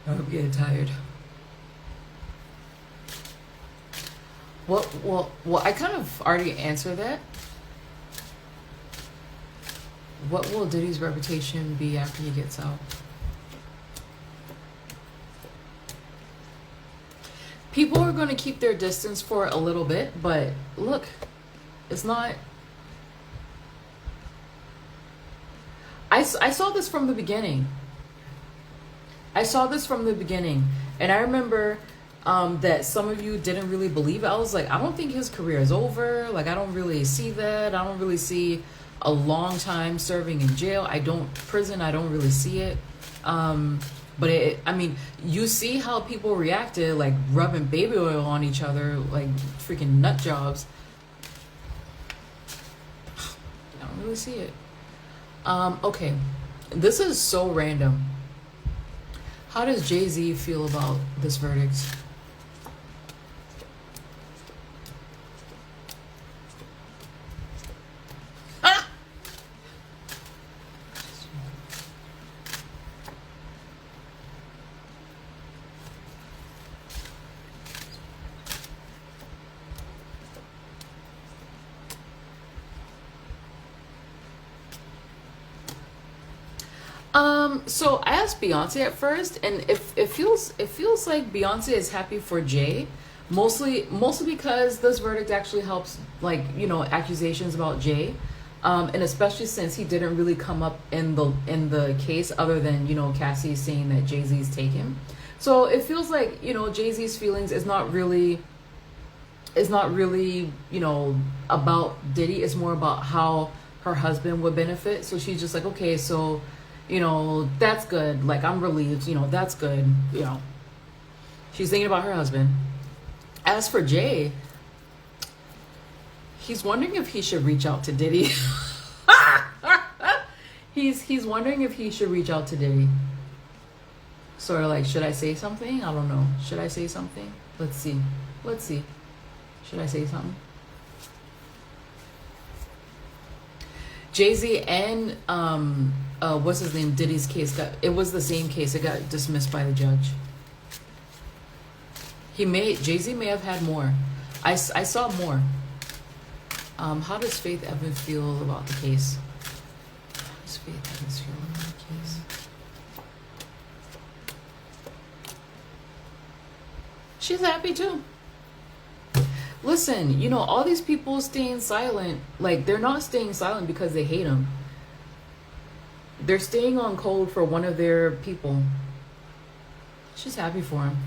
Speaker 1: I'm getting tired. Well, I kind of already answered that. What will Diddy's reputation be after he gets out? People are going to keep their distance for a little bit, but look, it's not... I saw this from the beginning. And I remember that some of you didn't really believe it. I was like, I don't think his career is over. Like, I don't really see that. I don't really see a long time serving in jail. I don't really see it. But I mean, you see how people reacted, like rubbing baby oil on each other, like freaking nut jobs. I don't really see it. Okay. This is so random. How does Jay-Z feel about this verdict? Ah! So I asked Beyonce at first, and if it feels like Beyonce is happy for Jay, mostly because this verdict actually helps, like, you know, accusations about Jay, and especially since he didn't really come up in the case other than, you know, Cassie saying that Jay-Z's taken. So it feels like, you know, Jay-Z's feelings is not really, you know, about Diddy. It's more about how her husband would benefit. So she's just like, okay, so, you know, that's good. Like, I'm relieved. You know, that's good. You know, she's thinking about her husband. As for Jay, he's wondering if he should reach out to Diddy. He's wondering if he should reach out to Diddy. Sort of like, should I say something? I don't know. Should I say something? Let's see. Should I say something? Jay-Z and what's his name, Diddy's case it was the same case. It got dismissed by the judge. Jay-Z may have had more. I saw more. How does Faith Evans feel about the case? How does Faith Evans feel about the case? She's happy too. Listen, you know, all these people staying silent, like, they're not staying silent because they hate him. They're staying on code for one of their people. She's happy for him.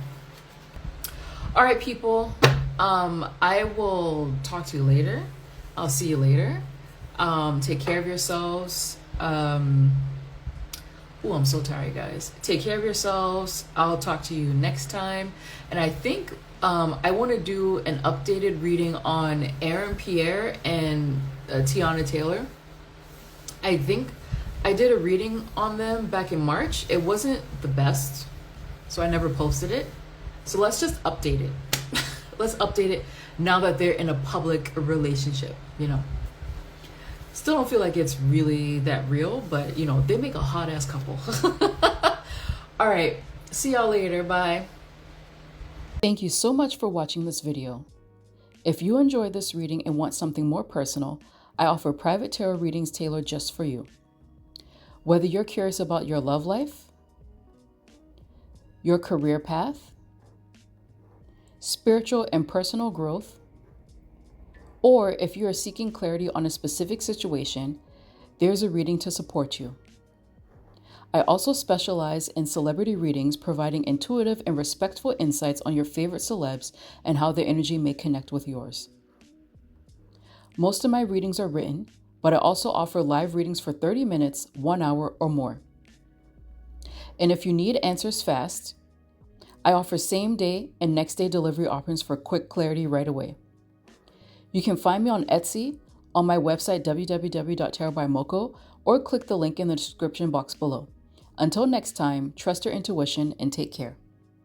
Speaker 1: All right, people. I will talk to you later. I'll see you later. Take care of yourselves. I'm so tired, guys. Take care of yourselves. I'll talk to you next time. And I think I want to do an updated reading on Aaron Pierre and Tiana Taylor. I think I did a reading on them back in March. It wasn't the best, so I never posted it. So let's just update it. Let's update it now that they're in a public relationship, you know. Still don't feel like it's really that real, but you know, they make a hot ass couple. All right, see y'all later. Bye. Thank you so much for watching this video. If you enjoyed this reading and want something more personal, I offer private tarot readings tailored just for you. Whether you're curious about your love life, your career path, spiritual and personal growth, or if you are seeking clarity on a specific situation, there's a reading to support you. I also specialize in celebrity readings, providing intuitive and respectful insights on your favorite celebs and how their energy may connect with yours. Most of my readings are written, but I also offer live readings for 30 minutes, 1 hour, or more. And if you need answers fast, I offer same day and next day delivery options for quick clarity right away. You can find me on Etsy, on my website www.tarotbymoko, or click the link in the description box below. Until next time, trust your intuition and take care.